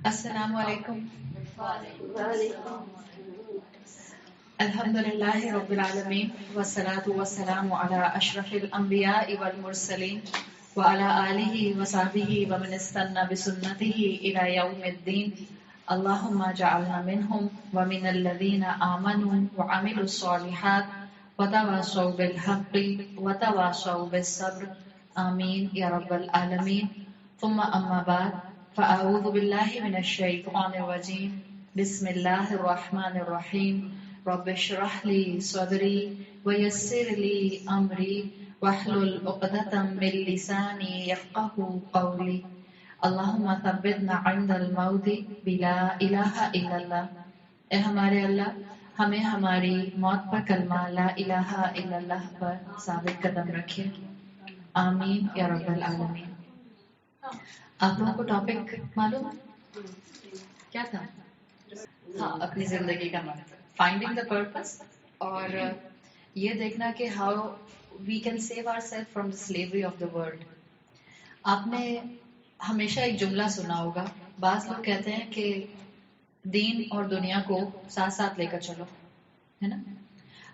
السلام علیکم. الحمدللہ رب العالمین والصلاة والسلام علی اشرف الانبیاء والمرسلین وعلی آلہ وصحبہ ومن استنى بسنتہ الی یوم الدین. اللہم اجعلنا منہم ومن الذین آمنوا وعملوا الصالحات وتواصوا بالحق وتواصوا بالصبر. آمین یا رب العالمین. ثم اما بعد فاعوذ باللہ من الشیطان الرجیم. بسم اللہ الرحمن الرحیم. رب اشرح لی صدری ویسر لی امری واحلل عقدۃ من لسانی یفقهوا قولی. اللہم ثبتنا عند الموت بلا الہ الا اللہ. اے ہمارے اللہ، ہمیں ہماری موت پر کلمہ لا الہ الا اللہ پر ثابت قدم رکھے. آمین یا رب العالمین. آپ لوگوں کو ٹاپک معلوم ہے کیا تھا؟ ہاں، اپنی زندگی کا مقصد، فائنڈنگ دا پرپس، اور یہ دیکھنا کہ how we can save our self from the slavery of the world. آپ نے ہمیشہ ایک جملہ سنا ہوگا، بعض لوگ کہتے ہیں کہ دین اور دنیا کو ساتھ ساتھ لے کر چلو، ہے نا.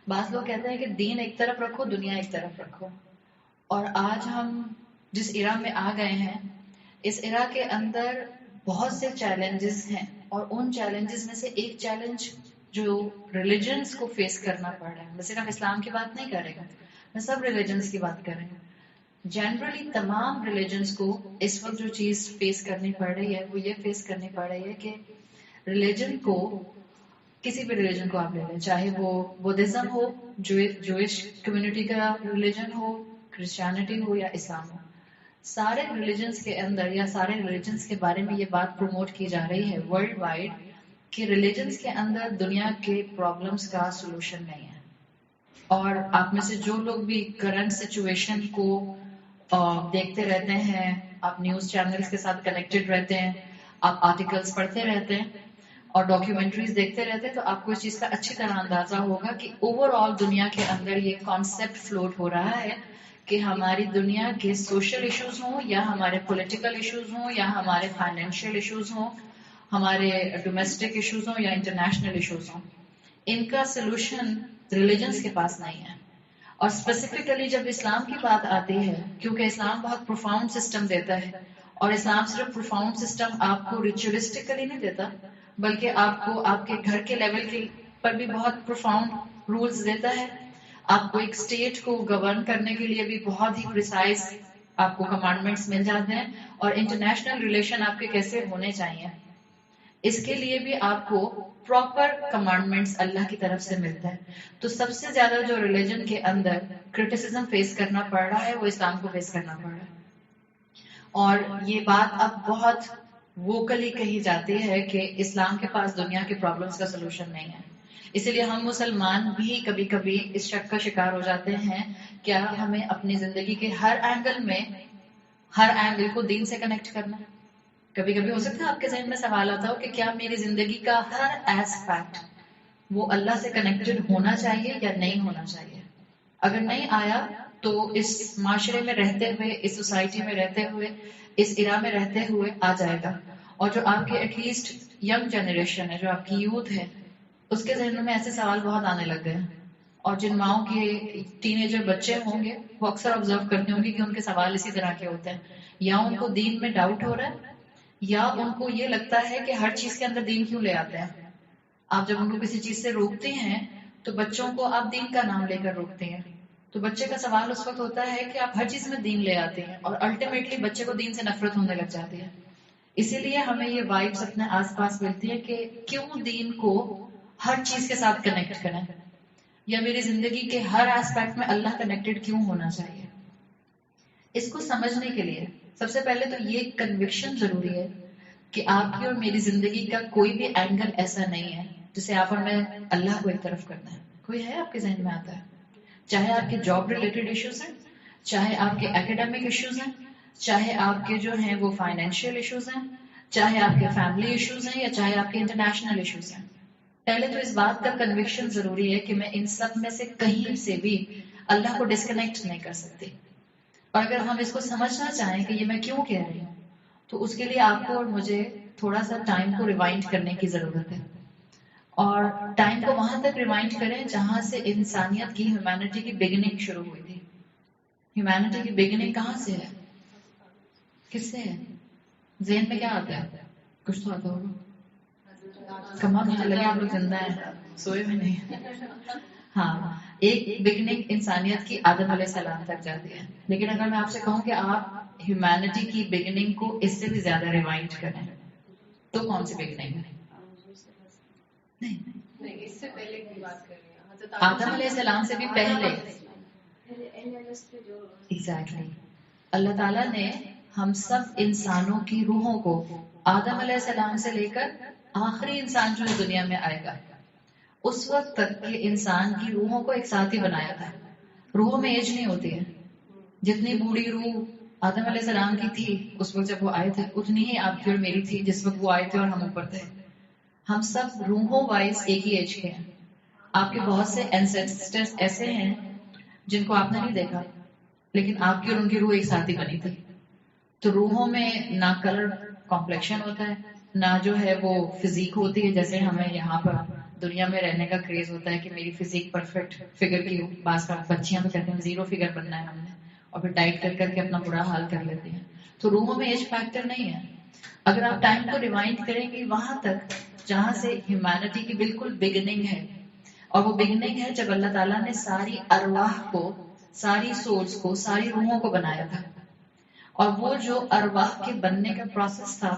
بعض لوگ کہتے ہیں کہ دین ایک طرف رکھو، دنیا ایک طرف رکھو. اور آج ہم جس ایرا میں آ گئے ہیں، اس ایرا کے اندر بہت سے چیلنجز ہیں، اور ان چیلنجز میں سے ایک چیلنج جو ریلیجنس کو فیس کرنا پڑ رہا ہے. میں صرف اسلام کی بات نہیں کر رہی ہوں، میں سب ریلیجنس کی بات کر رہی ہوں. جنرلی تمام ریلیجنس کو اس وقت جو چیز فیس کرنی پڑ رہی ہے وہ یہ فیس کرنی پڑ رہی ہے کہ ریلیجن کو، کسی بھی ریلیجن کو آپ لے لیں، چاہے وہ بدھزم ہو، جوئش کمیونٹی کا ریلیجن ہو، کرسچینٹی ہو یا اسلام ہو، سارے ریلیجنس کے اندر یا سارے ریلیجنس کے بارے میں یہ بات پروموٹ کی جا رہی ہے ورلڈ وائڈ کہ ریلیجنس کے اندر دنیا کے پرابلمس کا سولوشن نہیں ہے. اور آپ میں سے جو لوگ بھی کرنٹ سچویشن کو دیکھتے رہتے ہیں، آپ نیوز چینلز کے ساتھ کنیکٹڈ رہتے ہیں، آپ آرٹیکلز پڑھتے رہتے ہیں اور ڈاکیومنٹریز دیکھتے رہتے ہیں، تو آپ کو اس چیز کا اچھی طرح اندازہ ہوگا کہ اوور آل دنیا کے اندر یہ کانسیپٹ فلوٹ ہو رہا ہے کہ ہماری دنیا کے سوشل ایشوز ہوں یا ہمارے پولیٹیکل ایشوز ہوں یا ہمارے فائنینشیل ایشوز ہوں، ہمارے ڈومیسٹک ایشوز ہوں یا انٹرنیشنل ایشوز ہوں، ان کا سلوشن ریلیجنس کے پاس نہیں ہے. اور اسپیسیفکلی جب اسلام کی بات آتی ہے، کیونکہ اسلام بہت پروفاؤنڈ سسٹم دیتا ہے، اور اسلام صرف پروفاؤنڈ سسٹم آپ کو ریچولیسٹکلی نہیں دیتا، بلکہ آپ کو آپ کے گھر کے لیول کے پر بھی بہت پروفاؤنڈ رولز دیتا ہے. آپ کو ایک اسٹیٹ کو گورن کرنے کے لیے بھی بہت ہی پریسائز آپ کو کمانڈمنٹس مل جاتے ہیں، اور انٹرنیشنل ریلیشن آپ کے کیسے ہونے چاہیے اس کے لیے بھی آپ کو پراپر کمانڈمنٹس اللہ کی طرف سے ملتا ہے. تو سب سے زیادہ جو ریلیجن کے اندر کرٹیسزم فیس کرنا پڑ رہا ہے وہ اسلام کو فیس کرنا پڑ رہا ہے. اور یہ بات اب بہت ووکلی کہی جاتی ہے کہ اسلام کے پاس دنیا کے پرابلمس کا سلوشن نہیں ہے. اسی لیے ہم مسلمان بھی کبھی کبھی اس شک کا شکار ہو جاتے ہیں، کیا ہمیں اپنی زندگی کے ہر اینگل کو دین سے کنیکٹ کرنا ہے. کبھی کبھی ہو سکتا ہے آپ کے ذہن میں سوال آتا ہو کہ کیا میری زندگی کا ہر ایسپیکٹ وہ اللہ سے کنیکٹڈ ہونا چاہیے یا نہیں ہونا چاہیے. اگر نہیں آیا تو اس معاشرے میں رہتے ہوئے، اس سوسائٹی میں رہتے ہوئے، اس ایرا میں رہتے ہوئے آ جائے گا. اور جو آپ کے ایٹ لیسٹ ینگ جنریشن ہے، جو آپ کی یوتھ ہے، اس کے ذہنوں میں ایسے سوال بہت آنے لگ گئے ہیں. اور جن ماؤں کے ٹین ایجر بچے ہوں گے وہ اکثر آبزرو کرتے ہوں گے کہ ان کے سوال اسی طرح کے ہوتے ہیں، یا ان کو دین میں ڈاؤٹ ہو رہا ہے یا ان کو یہ لگتا ہے کہ ہر چیز کے اندر دین کیوں لے آتے ہیں. آپ جب ان کو کسی چیز سے روکتے ہیں تو بچوں کو آپ دین کا نام لے کر روکتے ہیں، تو بچے کا سوال اس وقت ہوتا ہے کہ آپ ہر چیز میں دین لے آتے ہیں، اور الٹیمیٹلی بچے کو دین سے نفرت ہونے لگ جاتی ہے. اسی لیے ہمیں یہ وائبس اپنے آس پاس ملتی ہے کہ کیوں دین کو ہر چیز کے ساتھ کنیکٹ کریں، یا میری زندگی کے ہر ایسپیکٹ میں اللہ کنیکٹڈ کیوں ہونا چاہیے. اس کو سمجھنے کے لیے سب سے پہلے تو یہ کنوکشن ضروری ہے کہ آپ کی اور میری زندگی کا کوئی بھی اینگل ایسا نہیں ہے جسے آپ اور میں اللہ کو ایک طرف کرنا ہے. کوئی ہے آپ کے ذہن میں آتا ہے؟ چاہے آپ کے جاب ریلیٹڈ ایشوز ہیں، چاہے آپ کے ایکیڈیمک ایشوز ہیں، چاہے آپ کے جو ہیں وہ فائنینشیل ایشوز ہیں، چاہے آپ کے فیملی ایشوز ہیں، یا چاہے آپ کے انٹرنیشنل ایشوز ہیں. پہلے تو اس بات کا کنوکشن ضروری ہے کہ میں ان سب میں سے کہیں سے بھی اللہ کو ڈسکنیکٹ نہیں کر سکتی. اور اگر ہم اس کو سمجھنا چاہیں کہ یہ میں کیوں کہہ رہی ہوں، تو اس کے لیے آپ کو اور مجھے تھوڑا سا ٹائم کو ریوائنڈ کرنے کی ضرورت ہے، اور ٹائم کو وہاں تک ریوائنڈ کریں جہاں سے انسانیت کی، ہیومینٹی کی بگننگ شروع ہوئی تھی. ہیومینٹی کی بگننگ کہاں سے ہے؟ کس سے ہے؟ ذہن میں کیا آتا ہے؟ کچھ تو آتا ہوگا. کما مجھے لگے آپ لوگ زندہ ہیں، سوئے بھی نہیں. ہاں، ایک بگننگ انسانیت کی آدم علیہ السلام تک جاتی ہے. لیکن اگر میں آپ سے کہوں کہ آپ ہیومینٹی کی بگننگ کو اس سے بھی زیادہ ریوائنڈ کریں تو کون سی بگننگ ہے؟ نہیں، اس سے پہلے کی بات کر رہے ہیں، آدم علیہ السلام سے بھی پہلے. ایگزیکٹلی. اللہ تعالیٰ نے ہم سب انسانوں کی روحوں کو آدم علیہ السلام سے لے کر آخری انسان جو اس دنیا میں آئے گا اس وقت تک کہ انسان کی روحوں کو ایک ساتھ ہی بنایا تھا. روحوں میں ایج نہیں ہوتی ہے. جتنی بوڑھی روح آدم علیہ السلام کی تھی اس وقت جب وہ آئے تھے، اتنی ہی آپ کی اور میری تھی جس وقت وہ آئے تھے اور ہم اوپر تھے. ہم سب روحوں وائز ایک ہی ایج کے ہیں. آپ کے بہت سے اینسیسٹرز ایسے ہیں جن کو آپ نے نہیں دیکھا، لیکن آپ کی اور ان کی روح ایک ساتھ ہی بنی تھی. تو روحوں میں نہ کلر کمپلیکشن ہوتا ہے، نہ جو ہے وہ فزیک ہوتی ہے جیسے ہمیں یہاں پر دنیا میں رہنے کا کریز ہوتا ہے کہ میری فزیک پرفیکٹ فگر کی ہو. بعض بچیاں تو کہتے ہیں زیرو فگر بننا ہے ہم نے، اور پھر ڈائٹ کر کر کے اپنا برا حال کر لیتے ہیں. تو روحوں میں ایج فیکٹر نہیں ہے. اگر آپ ٹائم کو ریوائنڈ کریں گے وہاں تک جہاں سے ہیومینٹی کی بالکل بگننگ ہے، اور وہ بگننگ ہے جب اللہ تعالیٰ نے ساری ارواح کو، ساری سولز کو، ساری روحوں کو بنایا تھا. اور وہ جو ارواح کے بننے کا پروسیس تھا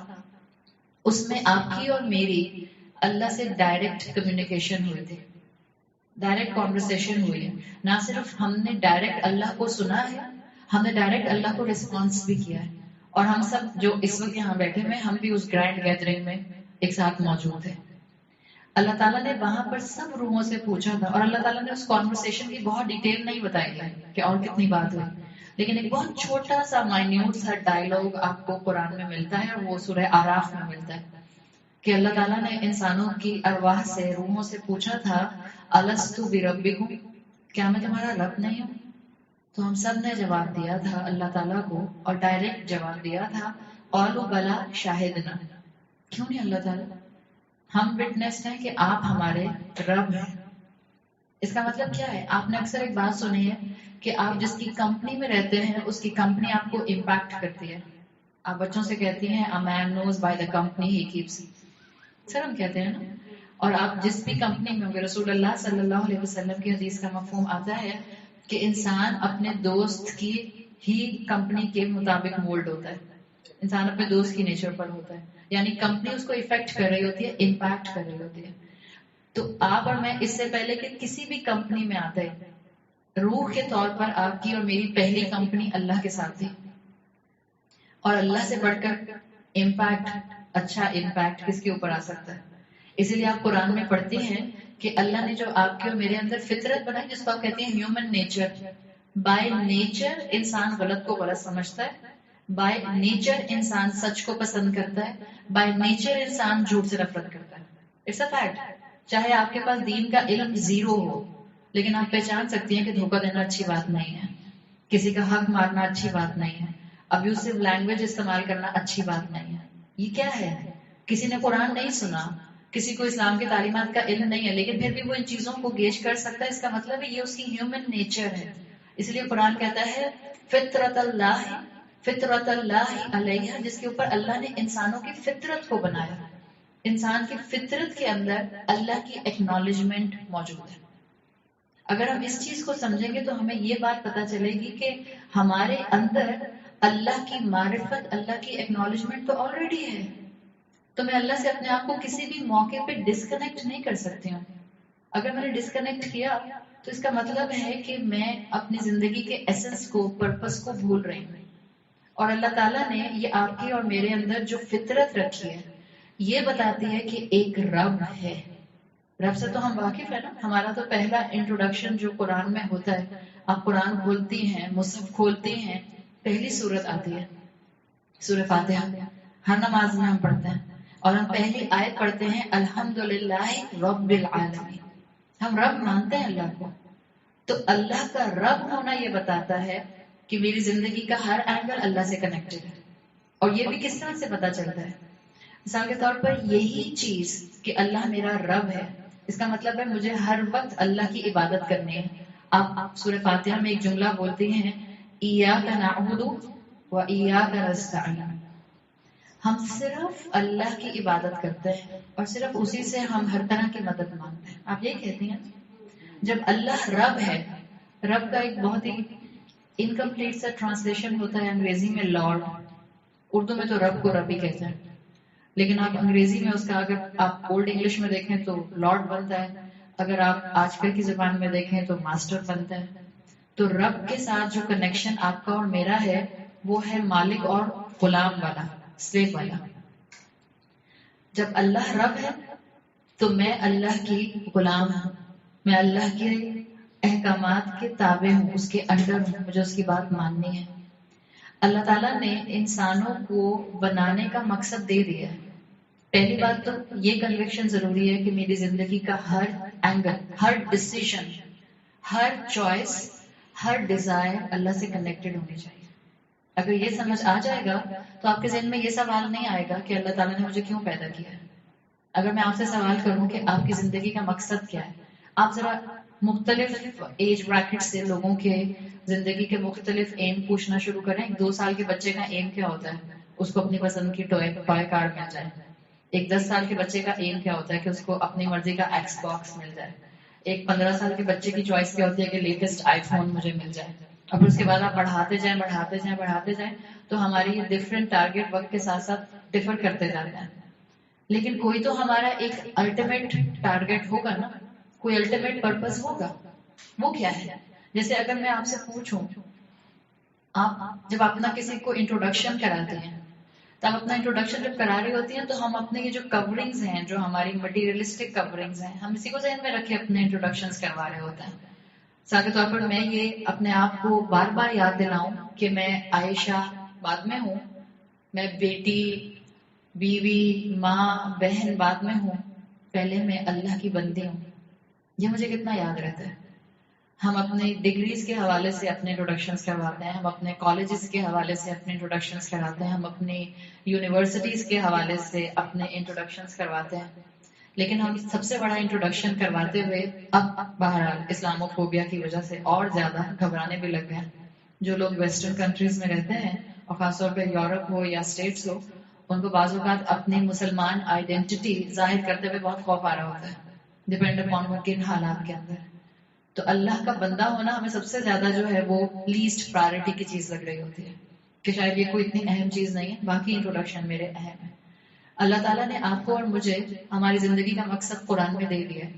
اس میں آپ کی اور میری اللہ سے ڈائریکٹ کمیونیکیشن ہوئی تھی، ڈائریکٹ کانورسیشن ہوئی ہے. نہ صرف ہم نے ڈائریکٹ اللہ کو سنا ہے، ہم نے ڈائریکٹ اللہ کو ریسپانس بھی کیا ہے. اور ہم سب جو اس وقت یہاں بیٹھے ہوئے ہم بھی اس گرینڈ گیدرنگ میں ایک ساتھ موجود ہیں. اللہ تعالیٰ نے وہاں پر سب روحوں سے پوچھا تھا، اور اللہ تعالیٰ نے اس کانورسیشن کی بہت ڈیٹیل نہیں بتائی ہے کہ اور کتنی بات ہوئی، لیکن ایک بہت چھوٹا سا مائنیوٹ سا ڈائلاگ آپ کو قرآن میں ملتا ہے، اور وہ سورہ آراف میں ملتا ہے کہ اللہ تعالیٰ نے انسانوں کی ارواح سے، روحوں سے پوچھا تھا الستو بربکم، کیا میں تمہارا رب نہیں ہوں؟ تو ہم سب نے جواب دیا تھا اللہ تعالیٰ کو، اور ڈائریکٹ جواب دیا تھا قالوا بلا شاہدنا. کیوں نہیں اللہ تعالیٰ؟ ہم وٹنس ہیں کہ آپ ہمارے رب ہیں. اس کا مطلب کیا ہے؟ آپ نے اکثر ایک بات سنی ہے کہ آپ جس کی کمپنی میں رہتے ہیں اس کی کمپنی آپ کو امپیکٹ کرتی ہے. آپ بچوں سے کہتی ہیں a man knows by the company he keeps. سر ہم کہتے ہیں نا. اور آپ جس بھی کمپنی میں ہوں گے، رسول اللہ صلی اللہ علیہ وسلم کی حدیث کا مفہوم آتا ہے کہ انسان اپنے دوست کی ہی کمپنی کے مطابق مولڈ ہوتا ہے. انسان اپنے دوست کی نیچر پر ہوتا ہے، یعنی کمپنی اس کو افیکٹ کر رہی ہوتی ہے، امپیکٹ کر رہی ہوتی ہے. تو آپ اور میں اس سے پہلے کہ کسی بھی کمپنی میں آتے روح کے طور پر آپ کی اور میری پہلی کمپنی اللہ کے ساتھ تھی. اور اللہ سے بڑھ کر امپیکٹ، اچھا امپیکٹ کس کے اوپر آ سکتا ہے؟ اسی لیے آپ قرآن میں پڑھتے ہیں کہ اللہ نے جو آپ کے اور میرے اندر فطرت بنائی جس کو آپ کہتے ہیں ہیومن نیچر. بائی نیچر انسان غلط کو غلط سمجھتا ہے، بائی نیچر انسان سچ کو پسند کرتا ہے، بائی نیچر انسان جھوٹ سے نفرت کرتا ہے. It's a fact. چاہے آپ کے پاس دین کا علم زیرو ہو، لیکن آپ پہچان سکتی ہیں کہ دھوکہ دینا اچھی بات نہیں ہے، کسی کا حق مارنا اچھی بات نہیں ہے، ابیوسو لینگویج استعمال کرنا اچھی بات نہیں ہے. یہ کیا ہے؟ کسی نے قرآن نہیں سنا، کسی کو اسلام کی تعلیمات کا علم نہیں ہے، لیکن پھر بھی وہ ان چیزوں کو گیج کر سکتا ہے. اس کا مطلب ہے یہ اس کی ہیومن نیچر ہے. اس لیے قرآن کہتا ہے فطرت اللہ علیہ، جس کے اوپر اللہ نے انسانوں کی فطرت کو بنایا. انسان کی فطرت کے اندر اللہ کی ایکنالجمنٹ موجود ہے. اگر ہم اس چیز کو سمجھیں گے تو ہمیں یہ بات پتہ چلے گی کہ ہمارے اندر اللہ کی معرفت، اللہ کی ایکنالجمنٹ تو آلریڈی ہے. تو میں اللہ سے اپنے آپ کو کسی بھی موقع پہ ڈسکنیکٹ نہیں کر سکتی ہوں. اگر میں نے ڈسکنیکٹ کیا تو اس کا مطلب ہے کہ میں اپنی زندگی کے ایسنس کو، پرپس کو بھول رہی ہوں. اور اللہ تعالیٰ نے یہ آپ کی اور میرے اندر جو فطرت رکھی ہے یہ بتاتی ہے کہ ایک رب ہے. رب سے تو ہم واقف ہیں نا. ہمارا تو پہلا انٹروڈکشن جو قرآن میں ہوتا ہے، آپ قرآن کھولتی ہیں، مصحف کھولتی ہیں، پہلی سورت آتی ہے سورہ فاتحہ. ہر نماز میں ہم پڑھتے ہیں اور ہم پہلی آیت پڑھتے ہیں الحمدللہ رب العالمین. ہم رب مانتے ہیں اللہ کو. تو اللہ کا رب ہونا یہ بتاتا ہے کہ میری زندگی کا ہر اینگل اللہ سے کنیکٹڈ ہے. اور یہ بھی کس طرح سے پتا چلتا ہے؟ مثال کے طور پر یہی چیز کہ اللہ میرا رب ہے، اس کا مطلب ہے مجھے ہر وقت اللہ کی عبادت کرنی ہے. آپ سورہ فاتحہ میں ایک جملہ بولتی ہیں، ایاک نعبد و ایاک نستعین، ہم صرف اللہ کی عبادت کرتے ہیں اور صرف اسی سے ہم ہر طرح کی مدد مانگتے ہیں. آپ یہی کہتی ہیں. جب اللہ رب ہے، رب کا ایک بہت ہی انکمپلیٹ سا ٹرانسلیشن ہوتا ہے انگریزی میں لارڈ، اردو میں تو رب کو رب ہی کہتے ہیں، لیکن آپ انگریزی میں اس کا اگر آپ اولڈ انگلش میں دیکھیں تو لارڈ بنتا ہے، اگر آپ آج کل کی زبان میں دیکھیں تو ماسٹر بنتا ہے. تو رب کے ساتھ جو کنیکشن آپ کا اور میرا ہے وہ ہے مالک اور غلام والا، سلیو والا. جب اللہ رب ہے تو میں اللہ کی غلام ہوں، میں اللہ کے احکامات کے تابع ہوں، اس کے انڈر ہوں، مجھے اس کی بات ماننی ہے. اللہ تعالیٰ نے انسانوں کو بنانے کا مقصد دے دیا ہے. پہلی بات تو یہ کنوکشن ضروری ہے کہ میری زندگی کا ہر اینگل، ہر ڈسیشن، ہر چوائس، ہر ڈیزائر اللہ سے کنیکٹڈ ہونی چاہیے. اگر یہ سمجھ آ جائے گا تو آپ کے ذہن میں یہ سوال نہیں آئے گا کہ اللہ تعالیٰ نے مجھے کیوں پیدا کیا ہے. اگر میں آپ سے سوال کروں کہ آپ کی زندگی کا مقصد کیا ہے، آپ ذرا مختلف ایج بریکٹ سے لوگوں کے زندگی کے مختلف ایم پوچھنا شروع کریں. 2 سال کے بچے کا ایم کیا ہوتا ہے؟ اس کو اپنی پسند کی ٹوائے کار مل جائے. ایک 10 سال کے بچے کا ایم کیا ہوتا ہے کہ اس کو اپنی مرضی کا ایکس باکس مل جائے. ایک 15 سال کے بچے کی چوائس کیا ہوتی ہے کہ لیٹسٹ آئی فون مجھے مل جائے. اور پھر اس کے بعد آپ بڑھاتے جائیں تو ہماری یہ ڈفرینٹ ٹارگیٹ وقت کے ساتھ ساتھ ڈفر کرتے جاتے ہیں. لیکن کوئی تو ہمارا ایک الٹیمیٹ ٹارگیٹ ہوگا نا، کوئی الٹیمیٹ پرپز ہوگا. وہ کیا ہے؟ جیسے اگر میں آپ سے پوچھوں، آپ جب اپنا کسی کو انٹروڈکشن کراتے ہیں، تب اپنا انٹروڈکشن جب کرا رہی ہوتی ہیں تو ہم اپنے یہ جو کورنگز ہیں، جو ہماری مٹیریلسٹک کورنگز ہیں، ہم اسی کو ذہن میں رکھے اپنے انٹروڈکشنز کروا رہے ہوتے ہیں. مثال کے طور پر میں یہ اپنے آپ کو بار بار یاد دلاؤں کہ میں عائشہ بعد میں ہوں، میں بیٹی، بیوی، ماں، بہن بعد میں ہوں، پہلے میں اللہ کی بندی ہوں. یہ مجھے کتنا یاد رہتا ہے. ہم اپنے ڈگریز کے حوالے سے اپنے انٹروڈکشنز کرواتے ہیں، ہم اپنے کالجز کے حوالے سے اپنے انٹروڈکشنز کراتے ہیں، ہم اپنی یونیورسٹیز کے حوالے سے اپنے انٹروڈکشنز کرواتے ہیں. لیکن ہم سب سے بڑا انٹروڈکشن کرواتے ہوئے اب بہرحال اسلامو فوبیا کی وجہ سے اور زیادہ گھبرانے بھی لگ گئے. جو لوگ ویسٹرن کنٹریز میں رہتے ہیں اور خاص طور پہ یورپ ہو یا اسٹیٹس ہو، ان کو بعض اوقات اپنی مسلمان آئیڈینٹی ظاہر کرتے ہوئے بہت خوف آ رہا ہوتا ہے، ڈپینڈ اپون ان کن حالات کے اندر. تو اللہ کا بندہ ہونا ہمیں سب سے زیادہ جو ہے وہ لیسٹ پرائرٹی کی چیز لگ رہی ہوتی ہے کہ شاید یہ کوئی اتنی اہم چیز نہیں ہے، باقی انٹروڈکشن میرے اہم ہے. اللہ تعالیٰ نے آپ کو اور مجھے ہماری زندگی کا مقصد قرآن میں دے دیا ہے،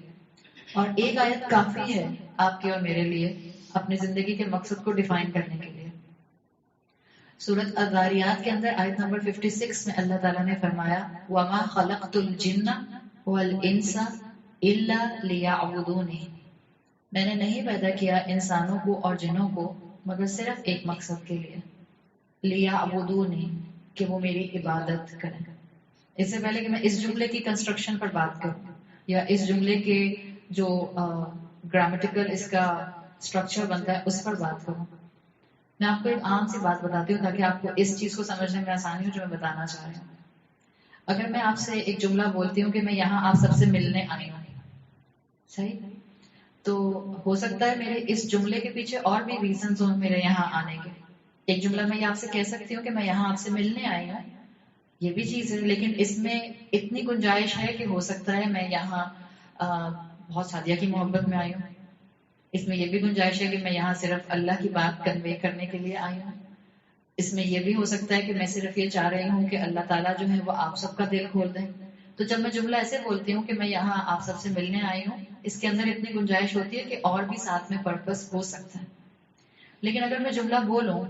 اور ایک آیت کافی ہے آپ کے اور میرے لیے اپنی زندگی کے مقصد کو ڈیفائن کرنے کے لیے. سورۃ الذاریات کے اندر آیت نمبر 56 میں اللہ تعالیٰ نے فرمایا، وَمَا خَلَقْتُ الْجِنَّ وَالْإِنسَ إِلَّا لِيَعْبُدُونِ، میں نے نہیں پیدا کیا انسانوں کو اور جنوں کو مگر صرف ایک مقصد کے لیے، لِيَعْبُدُونِ، کہ وہ میری عبادت کریں. اس سے پہلے کہ میں اس جملے کی کنسٹرکشن پر بات کروں یا اس جملے کے جو گرامیٹیکل اس کا اسٹرکچر بنتا ہے اس پر بات کروں، میں آپ کو ایک عام سی بات بتاتی ہوں تاکہ آپ کو اس چیز کو سمجھنے میں آسانی ہو جو میں بتانا چاہ رہی ہوں. اگر میں آپ سے ایک جملہ بولتی ہوں کہ میں یہاں آپ سب سے ملنے آئی ہوں، صحیح، تو ہو سکتا ہے میرے اس جملے کے پیچھے اور بھی ریزنز ہوں میرے یہاں آنے کے. ایک جملہ میں یہ آپ سے کہہ سکتی ہوں کہ میں یہاں آپ سے ملنے آئی ہوں، یہ بھی چیز ہے، لیکن اس میں اتنی گنجائش ہے کہ ہو سکتا ہے میں یہاں بہت سادیہ کی محبت میں آئی ہوں. اس میں یہ بھی گنجائش ہے کہ میں یہاں صرف اللہ کی بات کنوے کرنے کے لیے آئی ہوں. اس میں یہ بھی ہو سکتا ہے کہ میں صرف یہ چاہ رہی ہوں کہ اللہ تعالیٰ جو ہے وہ آپ سب کا دل کھول دیں. تو جب میں جملہ ایسے بولتی ہوں کہ میں یہاں آپ سب سے ملنے آئی ہوں، اس کے اندر اتنی گنجائش ہوتی ہے کہ اور بھی ساتھ میں پرپس ہو سکتا ہے. لیکن اگر میں جملہ بولوں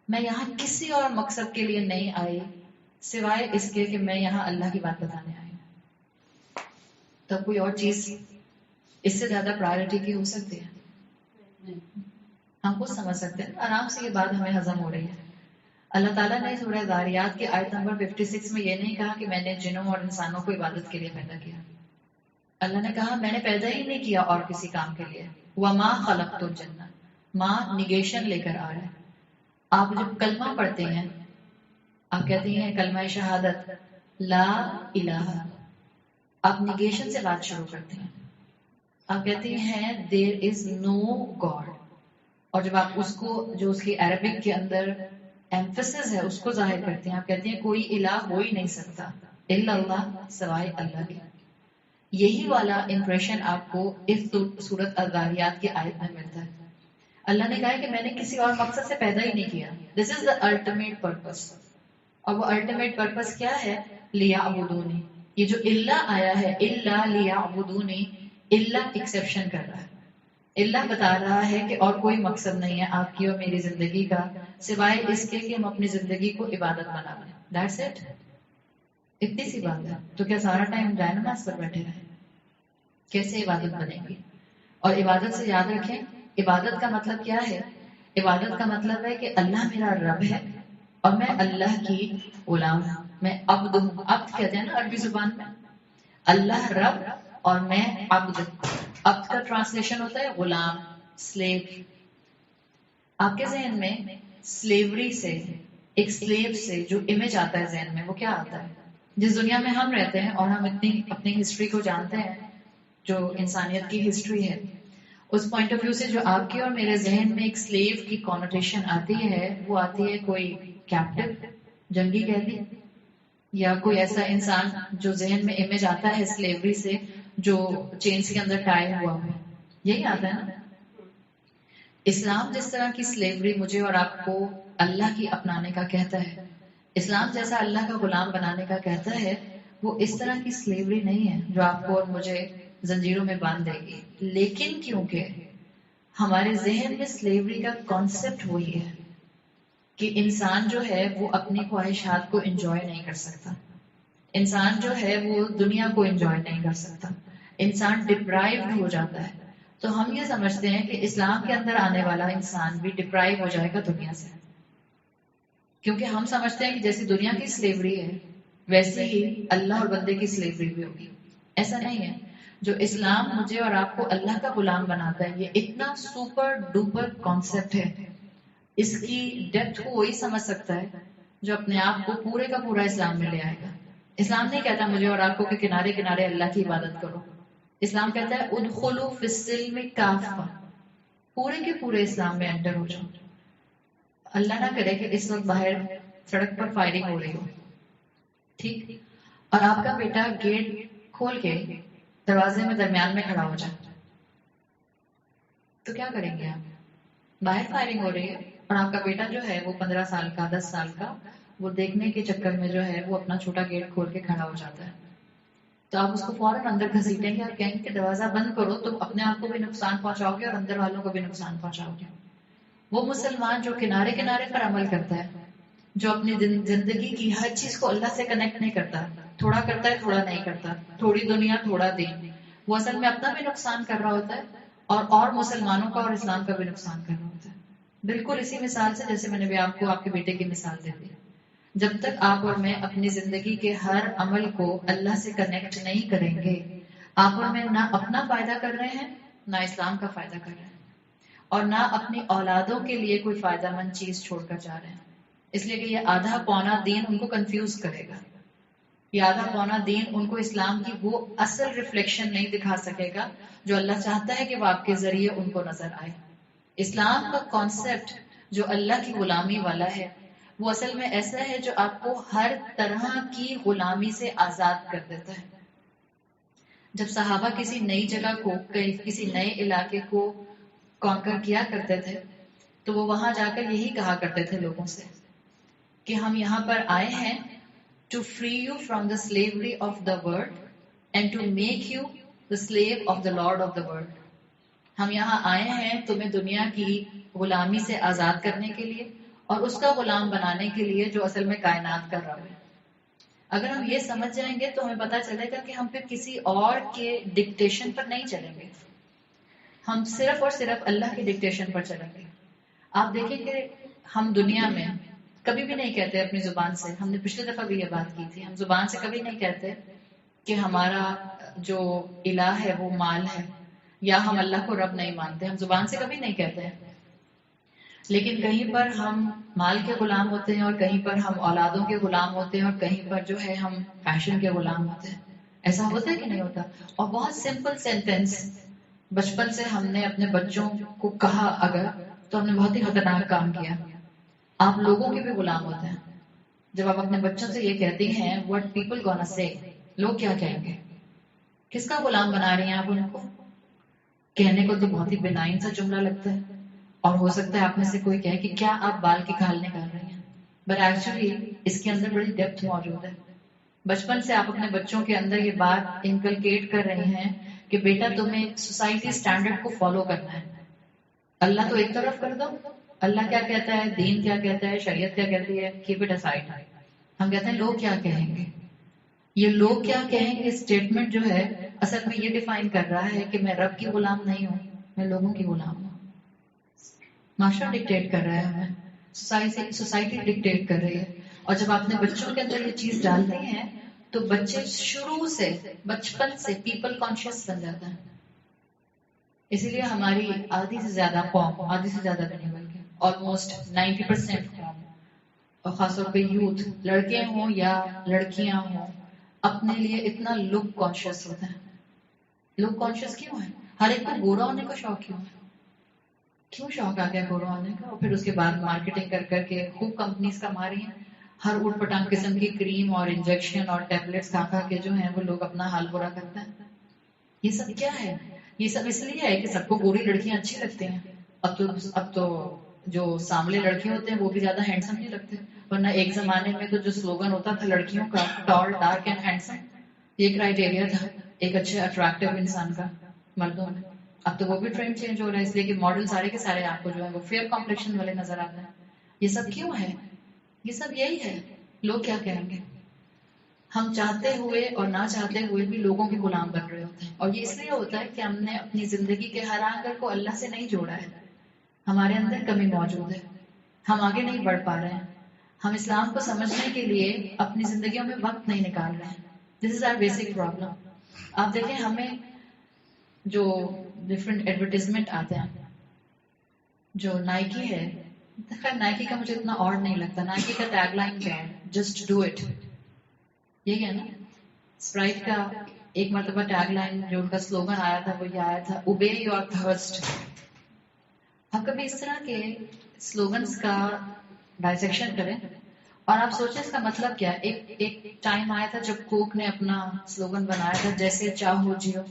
میں یہاں کسی اور مقصد کے لیے نہیں آئی سوائے اس کے کہ میں یہاں اللہ کی بات بتانے آئی ہوں، تب کوئی اور چیز اس سے زیادہ پرائرٹی کی ہو سکتی ہے؟ ہم خود سمجھ سکتے ہیں، آرام سے یہ بات ہمیں ہضم ہو رہی ہے. اللہ تعالیٰ نے سورہ ذاریات کی آیت نمبر 56 میں یہ نہیں کہا کہ میں نے جنوں اور انسانوں کو عبادت کے لیے پیدا کیا. اللہ نے کہا میں نے پیدا ہی نہیں کیا اور کسی کام کے لیے. وَمَا خَلَقْتُ الْجِنَّ، ماں نگیشن لے کر آ رہا ہے. آپ جب کلمہ پڑھتے ہیں، آپ کہتے ہیں کلمہ شہادت، لا الہ. آپ نیگیشن سے بات شروع کرتے ہیں. آپ کہتے ہیں دیر از نو گاڈ. اور جب آپ اس کو جو اس کی عربک کے اندر ایمفسس ہے اس کو ظاہر کرتے ہیں, آپ کہتے ہیں کوئی الہ ہو ہی نہیں سکتا الا اللہ, سوائے اللہ کے. یہی والا امپریشن آپ کو اس سورت الذاریات کی آیت میں ملتا ہے. اللہ نے کہا ہے کہ میں نے کسی اور مقصد سے پیدا ہی نہیں کیا. دس از دا الٹیمیٹ پرپس. اور وہ الٹیمیٹ پرپس کیا ہے؟ لیعبدونی. یہ جو اللہ آیا ہے, اللہ لیعبدونی, اللہ ایکسیپشن کر رہا ہے. اللہ بتا رہا ہے کہ اور کوئی مقصد نہیں ہے آپ کی اور میری زندگی کا سوائے اس کے کہ ہم اپنی زندگی کو عبادت بنا لیں. That's it. اتنی سی بات ہے. تو کیا سارا ٹائم جائے نماز پر بیٹھے رہیں؟ کیسے عبادت بنے گی؟ اور عبادت سے یاد رکھیں, عبادت کا مطلب کیا ہے؟ عبادت کا مطلب ہے کہ اللہ میرا رب ہے اور میں اللہ کی غلام ہوں. میں عبد ہوں. عبد کہتے ہیں نا عربی زبان میں. اللہ رب اور میں عبد. عبد کا ٹرانسلیشن ہوتا ہے غلام, سلیو. آپ کے ذہن میں سلیوری سے, ایک سلیو سے جو امیج آتا ہے ذہن میں, وہ کیا آتا ہے؟ جس دنیا میں ہم رہتے ہیں اور ہم اپنی ہسٹری کو جانتے ہیں, جو انسانیت کی ہسٹری ہے, اس پوائنٹ آف ویو سے جو آپ کے اور میرے ذہن میں ایک سلیو کی کونوٹیشن آتی ہے, وہ آتی ہے کوئی کیپٹو, جنگی قیدی, یا کوئی ایسا انسان جو ذہن میں امیج آتا ہے سلیوری سے, جو چینز کے اندر ٹائے ہوا ہو. یہی آتا ہے نا. اسلام جس طرح کی سلیوری مجھے اور آپ کو اللہ کی اپنانے کا کہتا ہے, اسلام جیسا اللہ کا غلام بنانے کا کہتا ہے, وہ اس طرح کی سلیوری نہیں ہے جو آپ کو اور مجھے زنجیروں میں باندھ دے گی. لیکن کیونکہ ہمارے ذہن میں سلیوری کا کانسیپٹ وہی ہے کہ انسان جو ہے وہ اپنی خواہشات کو انجوائے نہیں کر سکتا, انسان جو ہے وہ دنیا کو انجوائے نہیں کر سکتا, انسان ڈپرائیوڈ ہو جاتا ہے. تو ہم یہ سمجھتے ہیں کہ اسلام کے اندر آنے والا انسان بھی ڈپرائیو ہو جائے گا دنیا سے, کیونکہ ہم سمجھتے ہیں کہ جیسی دنیا کی سلیوری ہے ویسے ہی اللہ اور بندے کی سلیوری بھی ہوگی. ایسا نہیں ہے. جو اسلام مجھے اور آپ کو اللہ کا غلام بناتا ہے, یہ اتنا سپر ڈوپر کانسیپٹ ہے, اس کی ڈیپتھ کو وہی سمجھ سکتا ہے جو اپنے آپ کو پورے کا پورا اسلام میں لے آئے گا. اسلام نہیں کہتا مجھے اور آپ کو کہ کنارے کنارے اللہ کی عبادت کرو. اسلام کہتا ہے ادخلوا فی السلم کافہ, پورے کے پورے اسلام میں انٹر ہو جاؤ. اللہ نہ کرے کہ اس وقت باہر سڑک پر فائرنگ ہو رہی ہو, ٹھیک, اور آپ کا بیٹا گیٹ کھول کے دروازے میں درمیان میں کھڑا ہو جائے, تو کیا کریں گے آپ؟ باہر فائرنگ ہو رہی ہے اور آپ کا بیٹا جو ہے وہ 15 سال کا, 10 سال کا, وہ دیکھنے کے چکر میں جو ہے وہ اپنا چھوٹا گیٹ کھول کے کھڑا ہو جاتا ہے. تو آپ اس کو فوراً اندر گھسیٹیں گے اور کہیں گے کہ دروازہ بند کرو, تو اپنے آپ کو بھی نقصان پہنچاؤ گے اور اندر والوں کو بھی نقصان پہنچاؤ گے. وہ مسلمان جو کنارے کنارے پر عمل کرتا ہے, جو اپنی زندگی کی ہر چیز کو اللہ سے کنیکٹ نہیں کرتا, تھوڑا کرتا ہے تھوڑا نہیں کرتا, تھوڑی دنیا تھوڑا دین, وہ اصل میں اپنا بھی نقصان کر رہا ہوتا ہے اور مسلمانوں کا اور اسلام کا بھی نقصان کر رہا ہوتا ہے. بالکل اسی مثال سے جیسے میں نے بھی آپ کو آپ کے بیٹے کی مثال دے دی. جب تک آپ اور میں اپنی زندگی کے ہر عمل کو اللہ سے کنیکٹ نہیں کریں گے, آپ اور میں نہ اپنا فائدہ کر رہے ہیں نہ اسلام کا فائدہ کر رہے ہیں, اور نہ اپنی اولادوں کے لیے کوئی فائدہ مند چیز چھوڑ کر جا رہے ہیں. اس لیے کہ یہ آدھا پونا دین ان کو کنفیوز کرے گا, یہ آدھا پونا دین ان کو اسلام کی وہ اصل ریفلیکشن نہیں دکھا سکے گا جو اللہ چاہتا ہے کہ وہ آپ کے ذریعے ان کو نظر آئے. اسلام کا کانسیپٹ جو اللہ کی غلامی والا ہے, وہ اصل میں ایسا ہے جو آپ کو ہر طرح کی غلامی سے آزاد کر دیتا ہے. جب صحابہ کسی نئی جگہ کو, کسی نئے علاقے کو کانکر کیا کرتے تھے, تو وہ وہاں جا کر یہی کہا کرتے تھے لوگوں سے کہ ہم یہاں پر آئے ہیں to free you from the slavery of the world and to make you the slave of the Lord of the world. ہم یہاں آئے ہیں تمہیں دنیا کی غلامی سے آزاد کرنے کے لیے اور اس کا غلام بنانے کے لیے جو اصل میں کائنات کا رب ہے. اگر ہم یہ سمجھ جائیں گے تو ہمیں پتہ چلے گا کہ ہم پھر کسی اور کے ڈکٹیشن پر نہیں چلیں گے, ہم صرف اور صرف اللہ کے ڈکٹیشن پر چلیں گے. آپ دیکھیں کہ ہم دنیا میں کبھی بھی نہیں کہتے اپنی زبان سے, ہم نے پچھلے دفعہ بھی یہ بات کی تھی, ہم زبان سے کبھی نہیں کہتے کہ ہمارا جو الہ ہے وہ مال ہے, یا ہم اللہ کو رب نہیں مانتے, ہم زبان سے کبھی نہیں کہتے ہیں. لیکن کہیں پر ہم مال کے غلام ہوتے ہیں اور کہیں پر ہم اولادوں کے غلام ہوتے ہیں اور کہیں پر جو ہے ہم فیشن کے غلام ہوتے ہیں. ایسا ہوتا ہے کہ نہیں ہوتا؟ اور بہت سمپل سینٹینس بچپن سے ہم نے اپنے بچوں کو کہا اگر تو ہم نے بہت ہی خطرناک کام کیا. آپ لوگوں کے بھی غلام ہوتے ہیں. جب آپ اپنے بچوں سے یہ کہتی ہیں what people gonna say، لوگ کیا کہیں گے، کس کا غلام بنا رہی ہیں آپ ان کو؟ کہنے کو تو بہت ہی بنائن سا جملہ لگتا ہے اور ہو سکتا ہے آپ میں سے کوئی کہے کہ کیا آپ بال کی کھال نکال رہی ہیں، بٹ ایکچولی اس کے اندر بڑی ڈیپتھ موجود ہے. بچپن سے آپ اپنے بچوں کے اندر یہ بات انکلکیٹ کر رہے ہیں کہ بیٹا تمہیں سوسائٹی اسٹینڈرڈ کو فالو کرنا ہے. اللہ تو ایک طرف کر دو، اللہ کیا کہتا ہے، دین کیا کہتا ہے، شریعت کیا کہتی ہے، کیپ اٹ اسائڈ. ہم کہتے ہیں لوگ کیا کہیں گے. یہ لوگ کیا کہیں گے اسٹیٹمنٹ جو ہے اصل میں یہ ڈیفائن کر رہا ہے کہ میں رب کی غلام نہیں ہوں، میں لوگوں کی غلام ہوں. معاشرہ ڈکٹیٹ کر رہا ہے ہمیں، سوسائٹی ڈکٹیٹ کر رہی ہے. اور جب آپ نے بچوں کے اندر یہ چیز ڈالتے ہیں تو بچے شروع سے بچپن سے پیپل کانشیس بن جاتا ہے. اسی لیے ہماری آدھی سے زیادہ قوم، آدھی سے زیادہ نہیں بلکہ آلموسٹ 90% قوم، اور خاص طور پہ یوتھ، لڑکے ہوں یا لڑکیاں ہوں، اپنے لیے اتنا لک کانشیس ہوتا ہے. لک کانشیس کیوں ہے؟ ہر ایک کو گورا ہونے کا شوق کیوں ہے؟ کیوں شوق آ گیا گورا ہونے کا؟ اور پھر اس کے بعد مارکیٹنگ کر کر کے خوب کمپنیز کما رہی ہیں. ہر اٹھ پٹانگ قسم کی کریم اور انجیکشن اور ٹیبلٹس کھا کھا کے جو ہیں وہ لوگ اپنا حال برا کرتے ہیں. یہ سب کیا ہے؟ یہ سب اس لیے ہے کہ سب کو گوری لڑکیاں اچھی لگتی ہیں. اب تو جو سامنے لڑکے ہوتے ہیں وہ بھی زیادہ ہینڈسم نہیں لگتے. ورنہ ایک زمانے میں تو جو سلوگن ہوتا تھا لڑکیوں کا ٹال ڈارک اینڈ ہینڈسم، یہ کرائٹیریا تھا ایک اچھے اٹریکٹیو انسان کا مردوں میں. اب تو وہ بھی ٹرینڈ چینج ہو رہا ہے، اس لیے کہ ماڈل سارے کے سارے آپ کو جو ہے وہ فیئر کمپلیکشن والے نظر آتے ہیں. یہ سب کیوں ہے؟ یہ سب یہی ہے، لوگ کیا کہیں گے. ہم چاہتے ہوئے اور نہ چاہتے ہوئے بھی لوگوں کے غلام بن رہے ہوتے ہیں. اور یہ اس لیے ہوتا ہے کہ ہم نے اپنی زندگی کے ہر آنگل کو اللہ سے نہیں جوڑا ہے. ہمارے اندر کمی موجود ہے، ہم آگے نہیں بڑھ پا رہے ہیں. ہم اسلام کو سمجھنے کے لیے اپنی زندگیوں میں وقت نہیں نکال رہے ہیں. دس از آر بیسک پرابلم. آپ دیکھیں ہمیں جو ڈفرینٹ ایڈورٹیزمنٹ آتے ہیں، جو نائکی ہے، خیر نائکی کا مجھے اتنا اور نہیں لگتا. نائکی کا ٹیگ لائن کیا ہے؟ Just do it. یہی ہے نا. اسپرائٹ کا ایک مرتبہ ٹیگ لائن جو ان کا سلوگن آیا تھا وہ یہ آیا تھا، اوبے یور تھرسٹ. ہم کبھی اس طرح کے سلوگنس کا ڈائسیکشن کریں اور آپ سوچیں اس کا مطلب کیا ہے. ایک ٹائم آیا تھا جب کوک نے اپنا سلوگن بنایا تھا جیسے چاہو جیو،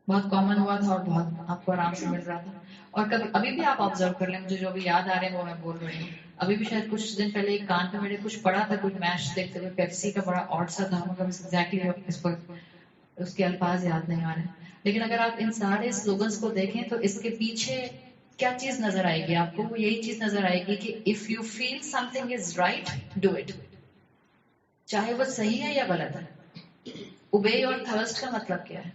بہت کامن ہوا تھا اور بہت آپ کو آرام سے مل رہا تھا. اور کبھی ابھی بھی آپ آبزرو کر لیں، مجھے جو ابھی یاد آ رہے ہیں وہ میں بول رہی ہوں. ابھی بھی شاید کچھ دن پہلے ایک کان پہ میرے کچھ پڑا تھا، کچھ میچ دیکھتے ہوئے پیپسی کا بڑا آڈ سا تھا، مگر ایگزیکٹلی اس پر اس کے الفاظ یاد نہیں آ رہے. لیکن اگر آپ ان سارے سلوگنس کو دیکھیں تو اس کے پیچھے کیا چیز نظر آئے گی آپ کو؟ وہ یہی چیز نظر آئے گی کہ if you feel something is right do it, چاہے وہ صحیح ہے یا غلط ہے. اوبے اور تھرسٹ کا مطلب کیا ہے؟